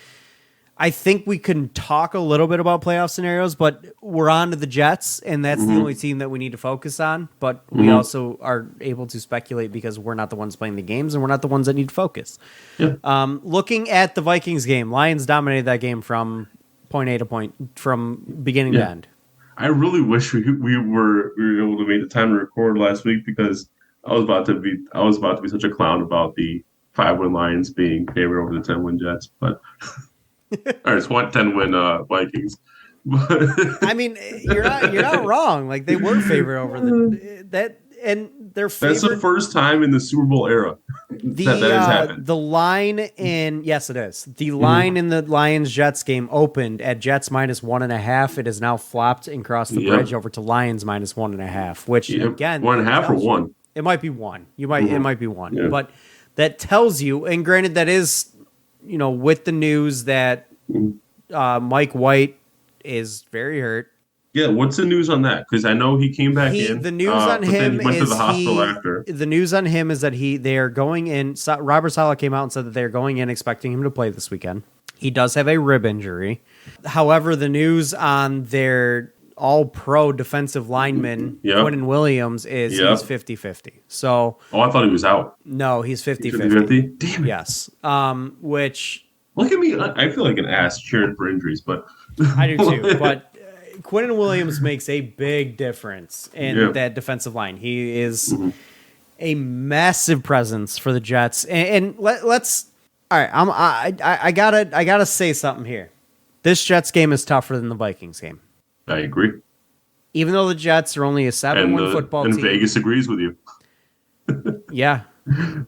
I think we can talk a little bit about playoff scenarios, but we're on to the Jets, and that's the only team that we need to focus on. But we also are able to speculate because we're not the ones playing the games, and we're not the ones that need to focus. Yeah. Looking at the Vikings game, Lions dominated that game from point A to point, from beginning to end. I really wish we were able to make the time to record last week because I was about to be such a clown about the 5-win Lions being favored over the 10-win Jets, but. All right, it's 10-win Vikings. I mean, you're not wrong. Like they were favored over that, and they're favored. That's the first time in the Super Bowl era that has happened. The line yes, it is. The line in the Lions Jets game opened at Jets -1.5. It is now flopped and crossed the bridge over to Lions -1.5. Which again, 1.5 or 1. It might be 1. It might be 1, but that tells you. And granted, that is. You know, with the news that Mike White is very hurt. Yeah, what's the news on that? Because I know he came back in. The news on him went to the hospital after. The news on him is that they are going in. Robert Saleh came out and said that they're going in expecting him to play this weekend. He does have a rib injury. However, the news on their all-pro defensive lineman, Quentin Williams, is he's 50-50. So, I thought he was out. No, he's 50-50. 50-50? Damn it. Yes. Which... Look at me. I feel like an ass cheering for injuries, but... I do too, but Quentin Williams makes a big difference in that defensive line. He is a massive presence for the Jets. And let's... All right, I gotta say something here. This Jets game is tougher than the Vikings game. I agree. Even though the Jets are only a 7-win football team. And Vegas agrees with you. Yeah.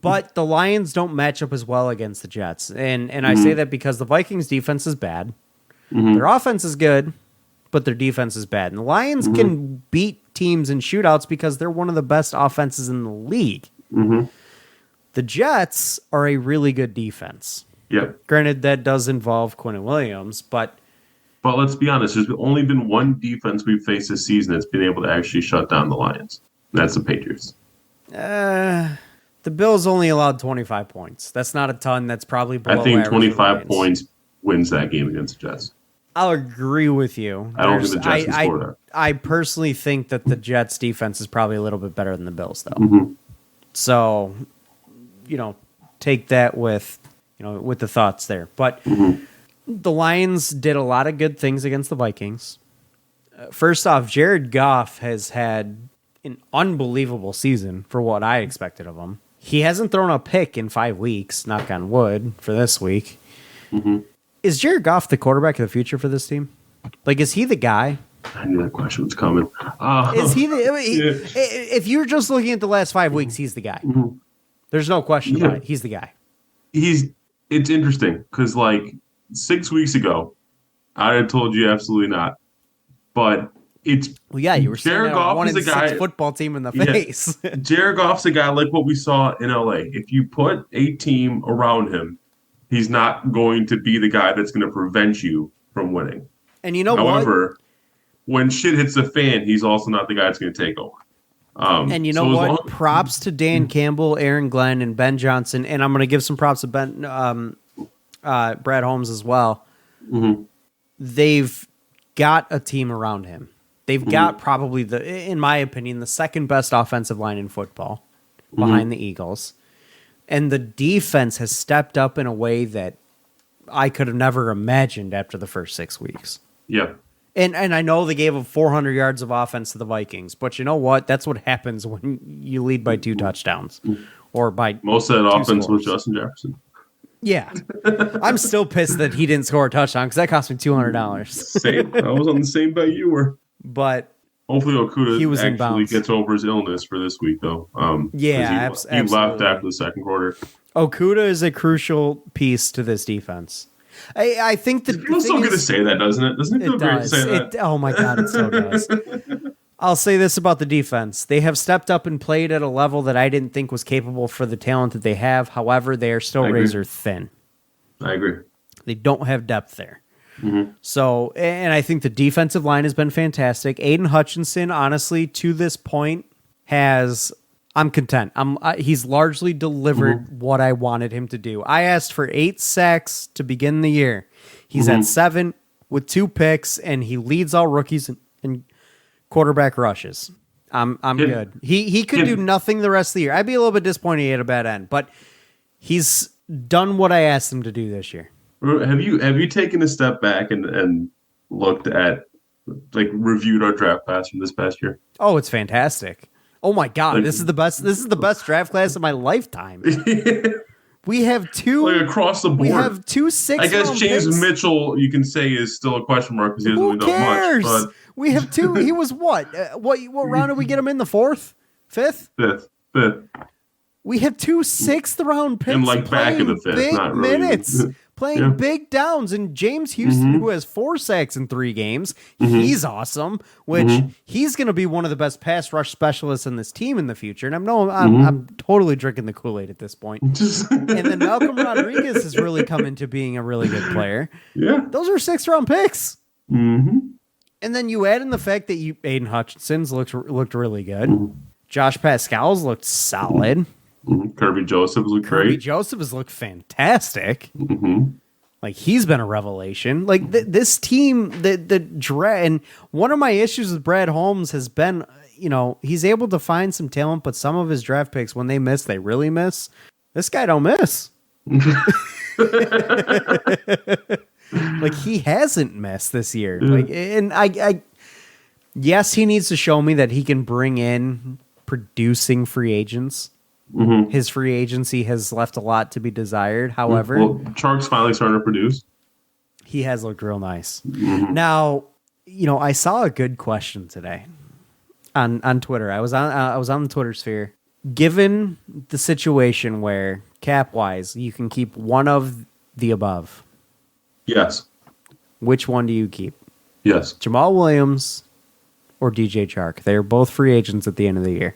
But the Lions don't match up as well against the Jets. And I say that because the Vikings defense is bad. Their offense is good, but their defense is bad. And the Lions can beat teams in shootouts because they're one of the best offenses in the league. The Jets are a really good defense. Yeah. Granted, that does involve Quentin Williams, but let's be honest, there's only been one defense we've faced this season that's been able to actually shut down the Lions. That's the Patriots. The Bills only allowed 25 points. That's not a ton. That's probably below average. I think 25 Lions. Points wins that game against the Jets. I'll agree with you. I don't think the Jets can score that. I personally think that the Jets defense is probably a little bit better than the Bills, though. So, take that with the thoughts there. But the Lions did a lot of good things against the Vikings. First off, Jared Goff has had an unbelievable season for what I expected of him. He hasn't thrown a pick in 5 weeks, knock on wood, for this week. Is Jared Goff the quarterback of the future for this team? Like, is he the guy? I knew that question was coming. Is he if you're just looking at the last 5 weeks, he's the guy. There's no question about it. He's the guy. It's interesting because, 6 weeks ago, I had told you absolutely not. But it's you were Jared Goff is a guy football team in the face. Jared Goff's a guy like what we saw in LA. If you put a team around him, he's not going to be the guy that's going to prevent you from winning. And you know However, when shit hits the fan, he's also not the guy that's going to take over. And you know what? Props to Dan Campbell, Aaron Glenn, and Ben Johnson. And I'm going to give some props to Brad Holmes as well. They've got a team around him. They've got probably in my opinion, the second best offensive line in football behind the Eagles. And the defense has stepped up in a way that I could have never imagined after the first 6 weeks. Yeah. And I know they gave up 400 yards of offense to the Vikings, but you know what? That's what happens when you lead by 2 touchdowns or by most of that offense scores. was Justin Jefferson. Yeah. I'm still pissed that he didn't score a touchdown because that cost me $200. Same. I was on the same bet you were. But hopefully he was Okuda actually inbounds. gets over his illness for this week, though. Yeah, he left after the second quarter. Okuda is a crucial piece to this defense. I think It feels so good to say that, doesn't it? Doesn't it feel great to say that? Oh my God, it so does. I'll say this about the defense. They have stepped up and played at a level that I didn't think was capable for the talent that they have. However, they are still razor thin. I agree. They don't have depth there. So, and I think the defensive line has been fantastic. Aiden Hutchinson, honestly, to this point, I'm content. He's largely delivered what I wanted him to do. I asked for 8 sacks to begin the year. He's at 7 with 2 picks, and he leads all rookies in quarterback rushes. I'm good. He could do nothing the rest of the year. I'd be a little bit disappointed he had a bad end, but he's done what I asked him to do this year. Have you taken a step back and looked at, like, reviewed our draft class from this past year? Oh, it's fantastic. Oh my God, this is the best. This is the best draft class of my lifetime. We have 2 like across the board. We have 2 6. I guess James picks. Mitchell, you can say, is still a question mark because he hasn't really cares? done much. But we have 2. He was what? What round did we get him in? The 4th, 5th, 5th. We have 2 6th-round picks And like back in the 5th, big not really. minutes. Playing big downs, and James Houston, who has 4 sacks in 3 games, he's awesome. Which he's going to be one of the best pass rush specialists in this team in the future. And I'm totally drinking the Kool-Aid at this point. And then Malcolm Rodriguez has really come into being a really good player. Yeah, those are 6th-round picks. And then you add in the fact that Aiden Hutchinson's looked really good. Josh Pascal's looked solid. Kirby Joseph has looked great. Kirby Joseph has looked fantastic. Like, he's been a revelation. Like, this team, the draft, and one of my issues with Brad Holmes has been, he's able to find some talent, but some of his draft picks, when they miss, they really miss. This guy don't miss. Like, he hasn't missed this year. Like, and I yes, he needs to show me that he can bring in producing free agents. His free agency has left a lot to be desired. However, Chark's finally starting to produce. He has looked real nice. Now, I saw a good question today on Twitter. I was on the Twitter sphere. Given the situation where cap wise you can keep one of the above, yes, which one do you keep? Yes, Jamal Williams or DJ Chark? They are both free agents at the end of the year.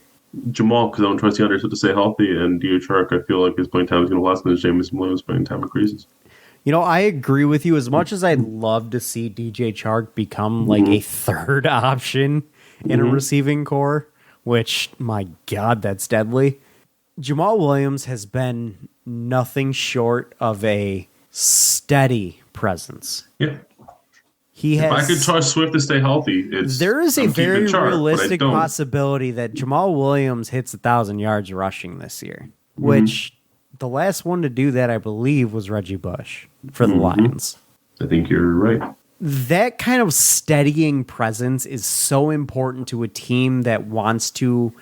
Jamal, because I don't trust the others to stay healthy, and DJ Chark, I feel like his playing time is going to lessen as Jameson Williams' playing time increases. I agree with you. As much as I'd love to see DJ Chark become like a third option in a receiving core, which, my God, that's deadly. Jamal Williams has been nothing short of a steady presence. Yeah. If I could trust Swift to stay healthy, there is a very realistic possibility that Jamal Williams hits 1,000 yards rushing this year, which the last one to do that, I believe, was Reggie Bush for the Lions. I think you're right. That kind of steadying presence is so important to a team that wants to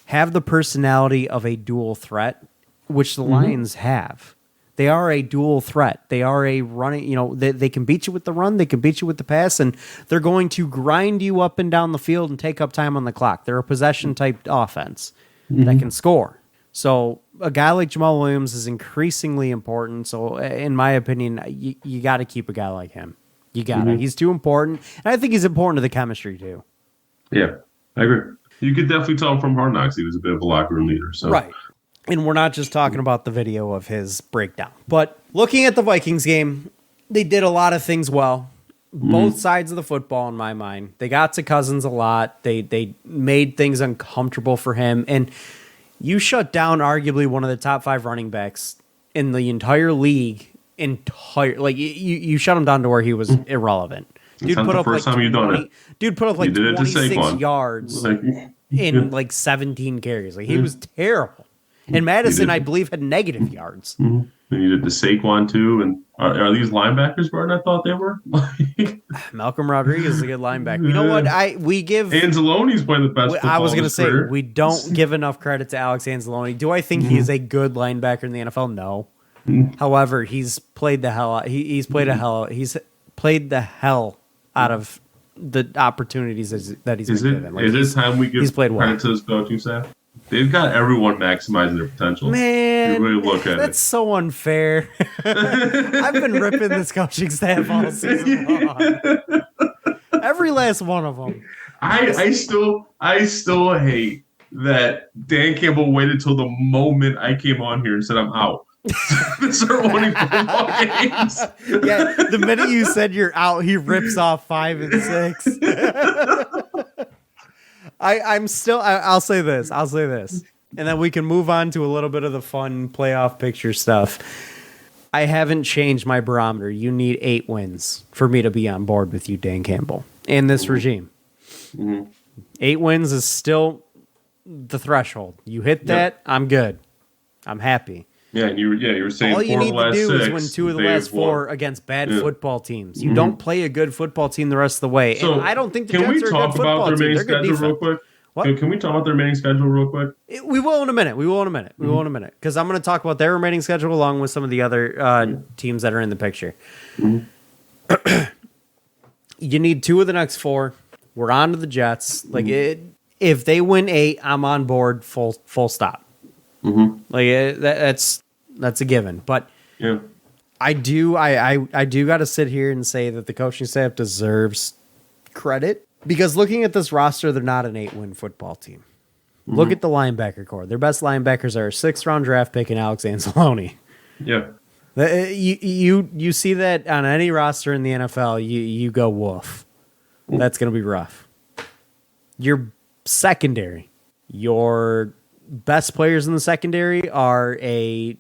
have the personality of a dual threat, which the Lions have. They are a dual threat. They are a running, they can beat you with the run, they can beat you with the pass, and they're going to grind you up and down the field and take up time on the clock. They're a possession-type offense that can score. So a guy like Jamal Williams is increasingly important. So in my opinion, you got to keep a guy like him. You got to. He's too important. And I think he's important to the chemistry, too. Yeah, I agree. You could definitely tell from Hard Knocks he was a bit of a locker room leader. So. Right. And we're not just talking about the video of his breakdown. But looking at the Vikings game, they did a lot of things well. Both sides of the football, in my mind. They got to Cousins a lot. They made things uncomfortable for him. And you shut down arguably one of the top 5 running backs in the entire league. You shut him down to where he was irrelevant. Dude put up like 26 yards in like 17 carries. Like, he was terrible. And Madison, I believe, had negative yards. And you did the Saquon too, and Are these linebackers better than I thought they were? Malcolm Rodriguez is a good linebacker. You know what? We give Anzalone's playing the best football I was going to say career. we don't give enough credit to Alex Anzalone. Do I think he is a good linebacker in the NFL? No. However, he's played the hell out. He's played the hell out of the opportunities that he's been given. Like, is it time we give played well. credit to this coaching staff? They've got everyone maximizing their potential. Man, you really look at that's so unfair. I've been ripping this coaching staff all season long. Every last one of them. I still hate that Dan Campbell waited till the moment I came on here and said I'm out. To start winning football games. Yeah, the minute you said you're out, he rips off 5 and 6. I'll say this, and then we can move on to a little bit of the fun playoff picture stuff. I haven't changed my barometer. You need 8 wins for me to be on board with you, Dan Campbell, and this regime. 8 wins is still the threshold. You hit that, I'm good. I'm happy. Yeah, and you were saying all you need to do is win 2 of the last 4 won. against bad football teams. You don't play a good football team the rest of the way. So and I don't think the Jets are a good football team. They're good defense. Real quick? What? Can we talk about the remaining schedule real quick? We will in a minute. Because I'm going to talk about their remaining schedule along with some of the other teams that are in the picture. You need 2 of the next 4. We're on to the Jets. If they win 8, I'm on board. Full stop. That's a given. But yeah, I do got to sit here and say that the coaching staff deserves credit, because looking at this roster, they're not an 8-win football team. Look at the linebacker core. Their best linebackers are a 6th-round draft pick and Alex Anzalone. Yeah. You see that on any roster in the NFL, you go woof. That's going to be rough. Your secondary, your best players in the secondary are a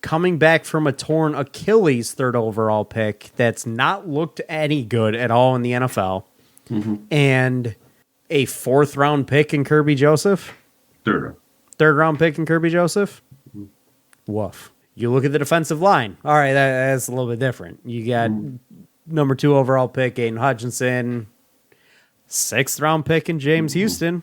coming back from a torn Achilles 3rd overall pick that's not looked any good at all in the NFL, and a 4th round pick in Kirby Joseph. 3rd round pick in Kirby Joseph. Woof. You look at the defensive line. All right, that's a little bit different. You got number 2 overall pick Aiden Hutchinson, 6th round pick in James Houston.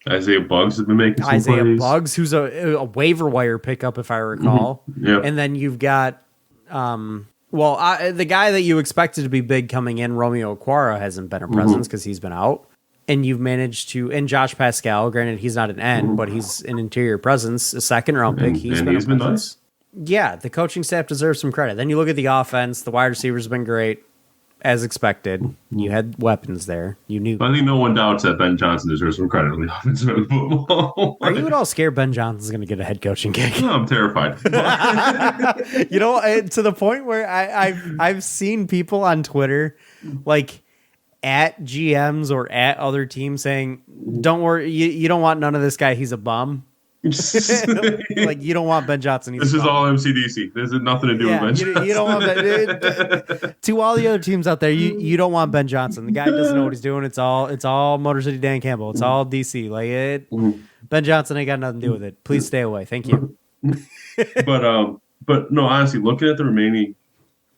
Isaiah Buggs has been making some plays. Buggs, who's a waiver wire pickup, if I recall. Yeah. And then you've got, the guy that you expected to be big coming in, Romeo Okwara, hasn't been a presence because he's been out. And you've managed to, and Josh Pascal, granted he's not an end, but he's an interior presence, a 2nd round pick. He's been nice. Yeah, the coaching staff deserves some credit. Then you look at the offense, the wide receivers have been great. As expected, you had weapons there. You knew. I think no one doubts that Ben Johnson deserves some credit on the offensive end of football. Are you at all scared Ben Johnson's going to get a head coaching gig? No, I'm terrified. To the point where I've seen people on Twitter, like at GMs or at other teams, saying, "Don't worry, you don't want none of this guy. He's a bum." Like, you don't want Ben Johnson. This is all MCDC. This has nothing to do with Ben Johnson. You don't want Ben. To all the other teams out there, you don't want Ben Johnson. The guy doesn't know what he's doing. It's all Motor City Dan Campbell. It's all DC. Ben Johnson ain't got nothing to do with it. Please stay away. Thank you. But no, honestly, looking at the remaining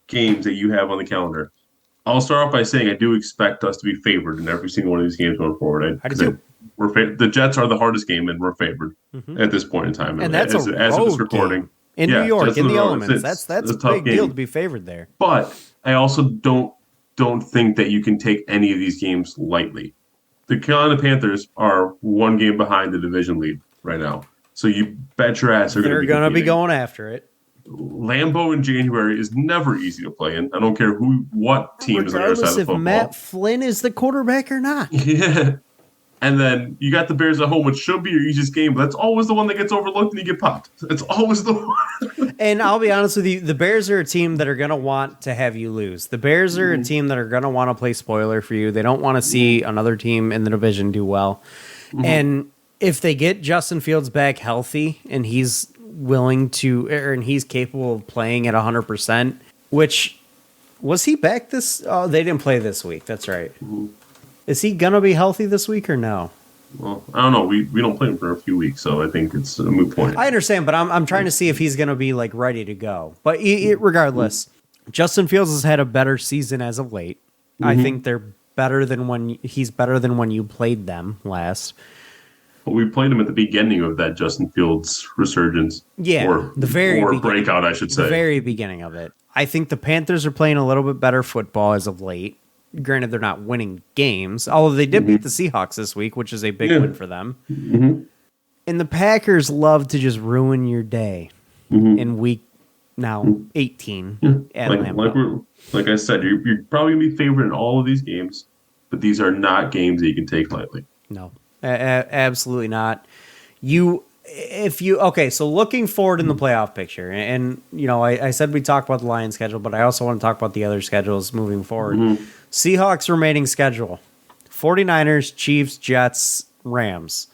games that you have on the calendar, I'll start off by saying I do expect us to be favored in every single one of these games going forward. I do too. The Jets are the hardest game, and we're favored at this point in time. And that's as of this recording game. In New York, in the elements. That's a big deal to be favored there. But I also don't think that you can take any of these games lightly. The Carolina Panthers are 1 game behind the division lead right now, so you bet your ass they're going to be going after it. Lambeau in January is never easy to play in. I don't care what team is on the other side of the football. Regardless if Matt Flynn is the quarterback or not. Yeah. And then you got the Bears at home, which should be your easiest game, but that's always the one that gets overlooked and you get popped. It's always the one. And I'll be honest with you, the Bears are a team that are going to want to have you lose. The Bears are a team that are going to want to play spoiler for you. They don't want to see another team in the division do well. And if they get Justin Fields back healthy and he's willing to, and he's capable of playing at 100%, which, was he back this? Oh, they didn't play this week. That's right. Is he going to be healthy this week or no? Well, I don't know. We don't play him for a few weeks, so I think it's a moot point. I understand, but I'm trying to see if he's going to be like ready to go. But regardless, Justin Fields has had a better season as of late. I think they're better than he's better than when you played them last. Well, we played him at the beginning of that Justin Fields resurgence. Yeah, or breakout, I should say. The very beginning of it. I think the Panthers are playing a little bit better football as of late. Granted, they're not winning games, although they did beat the Seahawks this week, which is a big win for them. And the Packers love to just ruin your day in week 18 at Lambeau. Like I said, you're probably going to be favored in all of these games, but these are not games that you can take lightly. No, absolutely not. So looking forward in the playoff picture, and I said we talked about the Lions schedule, but I also want to talk about the other schedules moving forward. Seahawks remaining schedule: 49ers, Chiefs, Jets, Rams.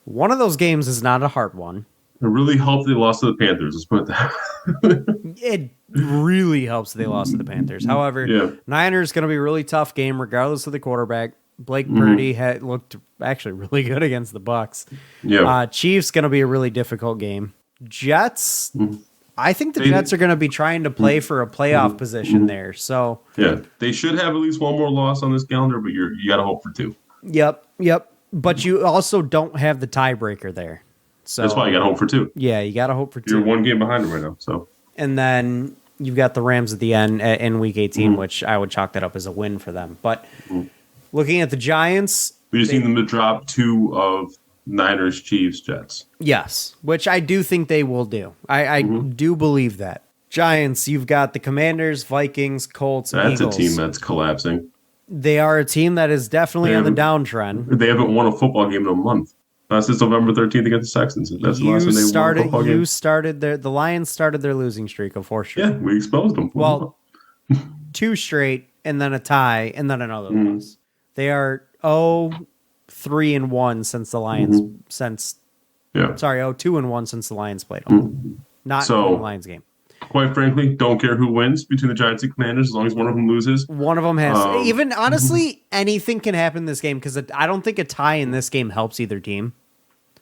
One of those games is not a hard one. It really helped they lost to the Panthers. Let's put it that. It really helps they lost to the Panthers. However, Niners going to be a really tough game regardless of the quarterback. Blake Purdy looked actually really good against the Bucs. Yeah. Chiefs going to be a really difficult game. Jets, I think the Jets are going to be trying to play for a playoff position there. So yeah, they should have at least one more loss on this calendar, but you got to hope for 2. Yep. But you also don't have the tiebreaker there. So that's why you got to hope for 2. Yeah, you got to hope for 2. You're one game behind them right now. So and then you've got the Rams at the end in Week 18, which I would chalk that up as a win for them. But looking at the Giants, we just need them to drop 2 of Niners, Chiefs, Jets. Yes, which I do think they will do. I do believe that. Giants, you've got the Commanders, Vikings, Colts, That's Eagles. a team that's collapsing. They are a team that is definitely on the downtrend. They haven't won a football game in a month. Since November 13th against the Texans. That's the last time they won a football game. The Lions started their losing streak of 4 straight. Yeah, we exposed them. Well, 2 straight, and then a tie, and then another loss. They are 3-1 since the Lions 2-1 since the Lions played them. Not in the Lions game. Quite frankly, don't care who wins between the Giants and Commanders as long as one of them loses. One of them has. Even honestly, anything can happen in this game because I don't think a tie in this game helps either team.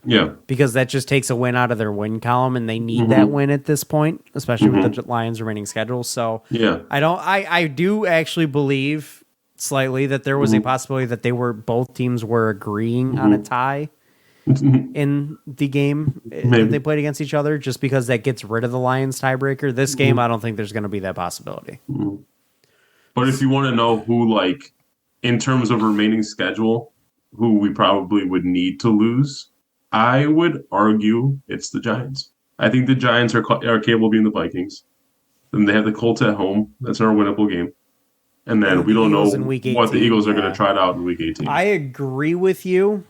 Yeah. Because that just takes a win out of their win column, and they need that win at this point, especially with the Lions' remaining schedule. So yeah, I do actually believe slightly that there was a possibility that both teams were agreeing on a tie in the game that they played against each other, just because that gets rid of the Lions tiebreaker. This game, I don't think there's going to be that possibility. But if you want to know who, like, in terms of remaining schedule, who we probably would need to lose, I would argue it's the Giants. I think the Giants are capable of beating the Vikings. Then they have the Colts at home. That's our winnable game. And then we don't know what the Eagles are going to try it out in Week 18. I agree with you.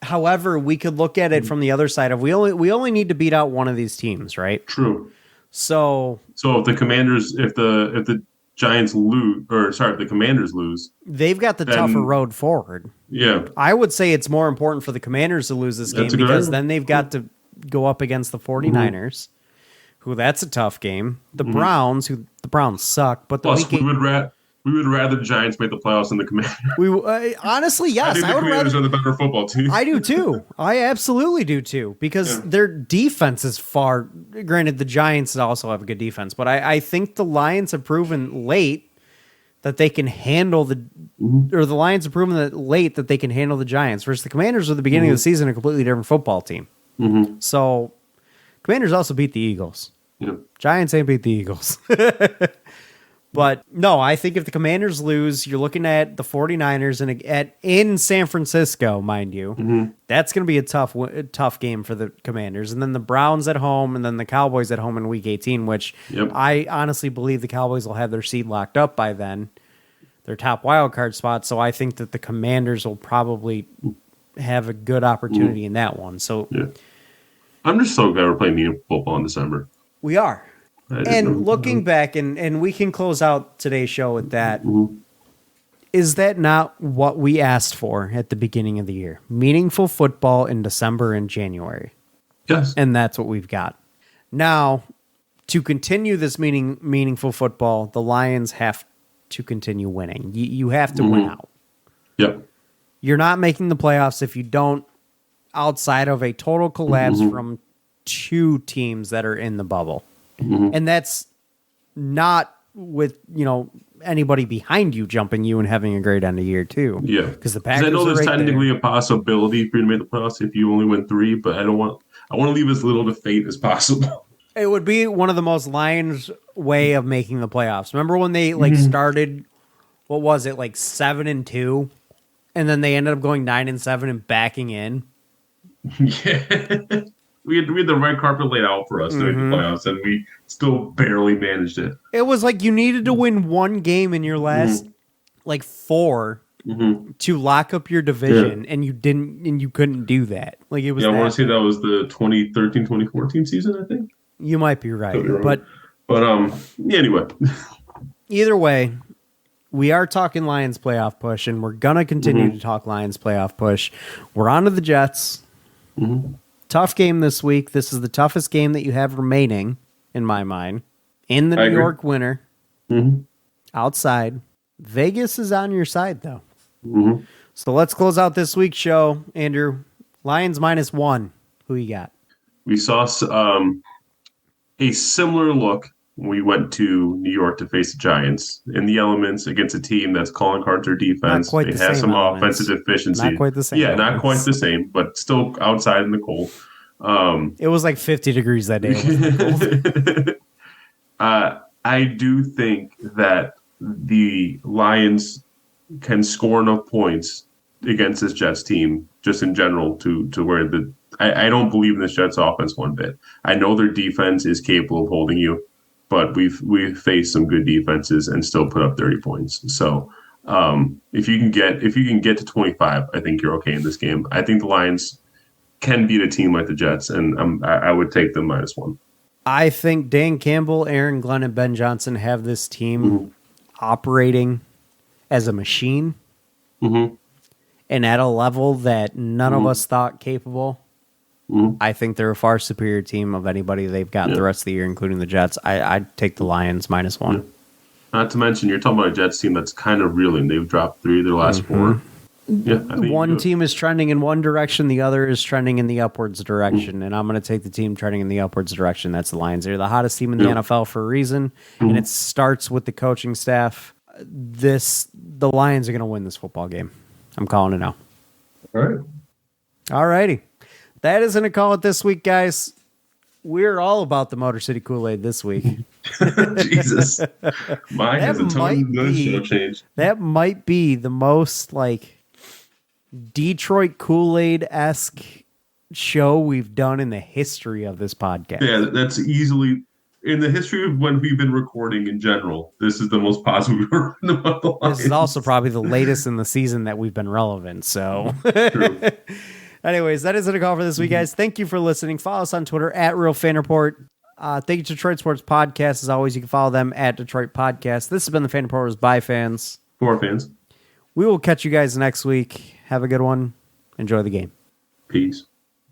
However, we could look at it from the other side of we only need to beat out one of these teams, right? True. So if the Commanders, if the Giants lose, if the Commanders lose, they've got the tougher road forward. Yeah. I would say it's more important for the Commanders to lose this game because then they've got to go up against the 49ers, who that's a tough game. The Browns, who the Browns suck, but we would rather the Giants make the playoffs than the Commanders. Honestly, yes. I think the Commanders are the better football team. I do too. I absolutely do too, because their defense is far. Granted, the Giants also have a good defense, but I think the Lions have proven late that they can handle the Lions have proven that late that they can handle the Giants. Versus the Commanders at the beginning of the season, a completely different football team. So, Commanders also beat the Eagles. Giants ain't beat the Eagles. But no, I think if the Commanders lose, you're looking at the 49ers in San Francisco, mind you. That's going to be a tough game for the Commanders. And then the Browns at home, and then the Cowboys at home in Week 18, which I honestly believe the Cowboys will have their seed locked up by then, their top wild card spot. So I think that the Commanders will probably have a good opportunity in that one. So I'm just so glad we're playing meaningful football in December. We are. And looking back, and we can close out today's show with that, is that not what we asked for at the beginning of the year? Meaningful football in December and January. Yes. And that's what we've got. Now, to continue this meaningful football, the Lions have to continue winning. You have to win out. Yep. You're not making the playoffs if you don't, outside of a total collapse from two teams that are in the bubble. And that's not with, anybody behind you jumping you and having a great end of year too. Yeah. Because the Packers I know there's are right technically there. a possibility for you to make the playoffs if you only win 3, but I want to leave as little to fate as possible. It would be one of the most Lions way of making the playoffs. Remember when they started, what was it, 7-2, and then they ended up going 9-7 and backing in? Yeah. We had the red carpet laid out for us during the playoffs, and we still barely managed it. It was like you needed to win one game in your last 4 to lock up your division, and you didn't, and you couldn't do that. Like it was. Yeah, I want to say that was the 2013-2014 season, I think. You might be right, but anyway. Either way, we are talking Lions playoff push, and we're gonna continue to talk Lions playoff push. We're on to the Jets. Tough game this week. This is the toughest game that you have remaining, in my mind. In the New York winter, outside. Vegas is on your side, though. So let's close out this week's show. Andrew, Lions -1. Who you got? We saw a similar look when we went to New York to face the Giants in the elements against a team that's calling cards their defense. Not quite They have some offensive efficiency. Not quite the same. Yeah, not quite the same, but still outside in the cold. It was 50 degrees that day. It was I do think that the Lions can score enough points against this Jets team, just in general, to where I don't believe in this Jets offense one bit. I know their defense is capable of holding you, but we've faced some good defenses and still put up 30 points. So if you can get to 25, I think you're okay in this game. I think the Lions can beat a team like the Jets, and I would take them -1. I think Dan Campbell, Aaron Glenn, and Ben Johnson have this team operating as a machine and at a level that none of us thought capable. I think they're a far superior team of anybody they've got the rest of the year, including the Jets. I'd take the Lions -1. Not to mention, you're talking about a Jets team that's kind of reeling. They've dropped 3 of their last 4. Yeah, one team is trending in one direction, the other is trending in the upwards direction, and I'm going to take the team trending in the upwards direction. That's the Lions. They're the hottest team in the NFL for a reason, and it starts with the coaching staff. The Lions are going to win this football game. I'm calling it now. All right. All righty. That is going to call it this week, guys. We're all about the Motor City Kool-Aid this week. Jesus. Mine has a totally change. That might be the most Detroit Kool-Aid-esque show we've done in the history of this podcast. Yeah, that's easily in the history of when we've been recording in general. This is the most positive we've ever written about the Lions. This is also probably the latest in the season that we've been relevant. So, True. Anyways, that is it a call for this week, guys. Thank you for listening. Follow us on Twitter at RealFanReport. Thank you to Detroit Sports Podcast. As always, you can follow them at Detroit Podcast. This has been the Fan Reporters by fans. For fans. We will catch you guys next week. Have a good one. Enjoy the game. Peace.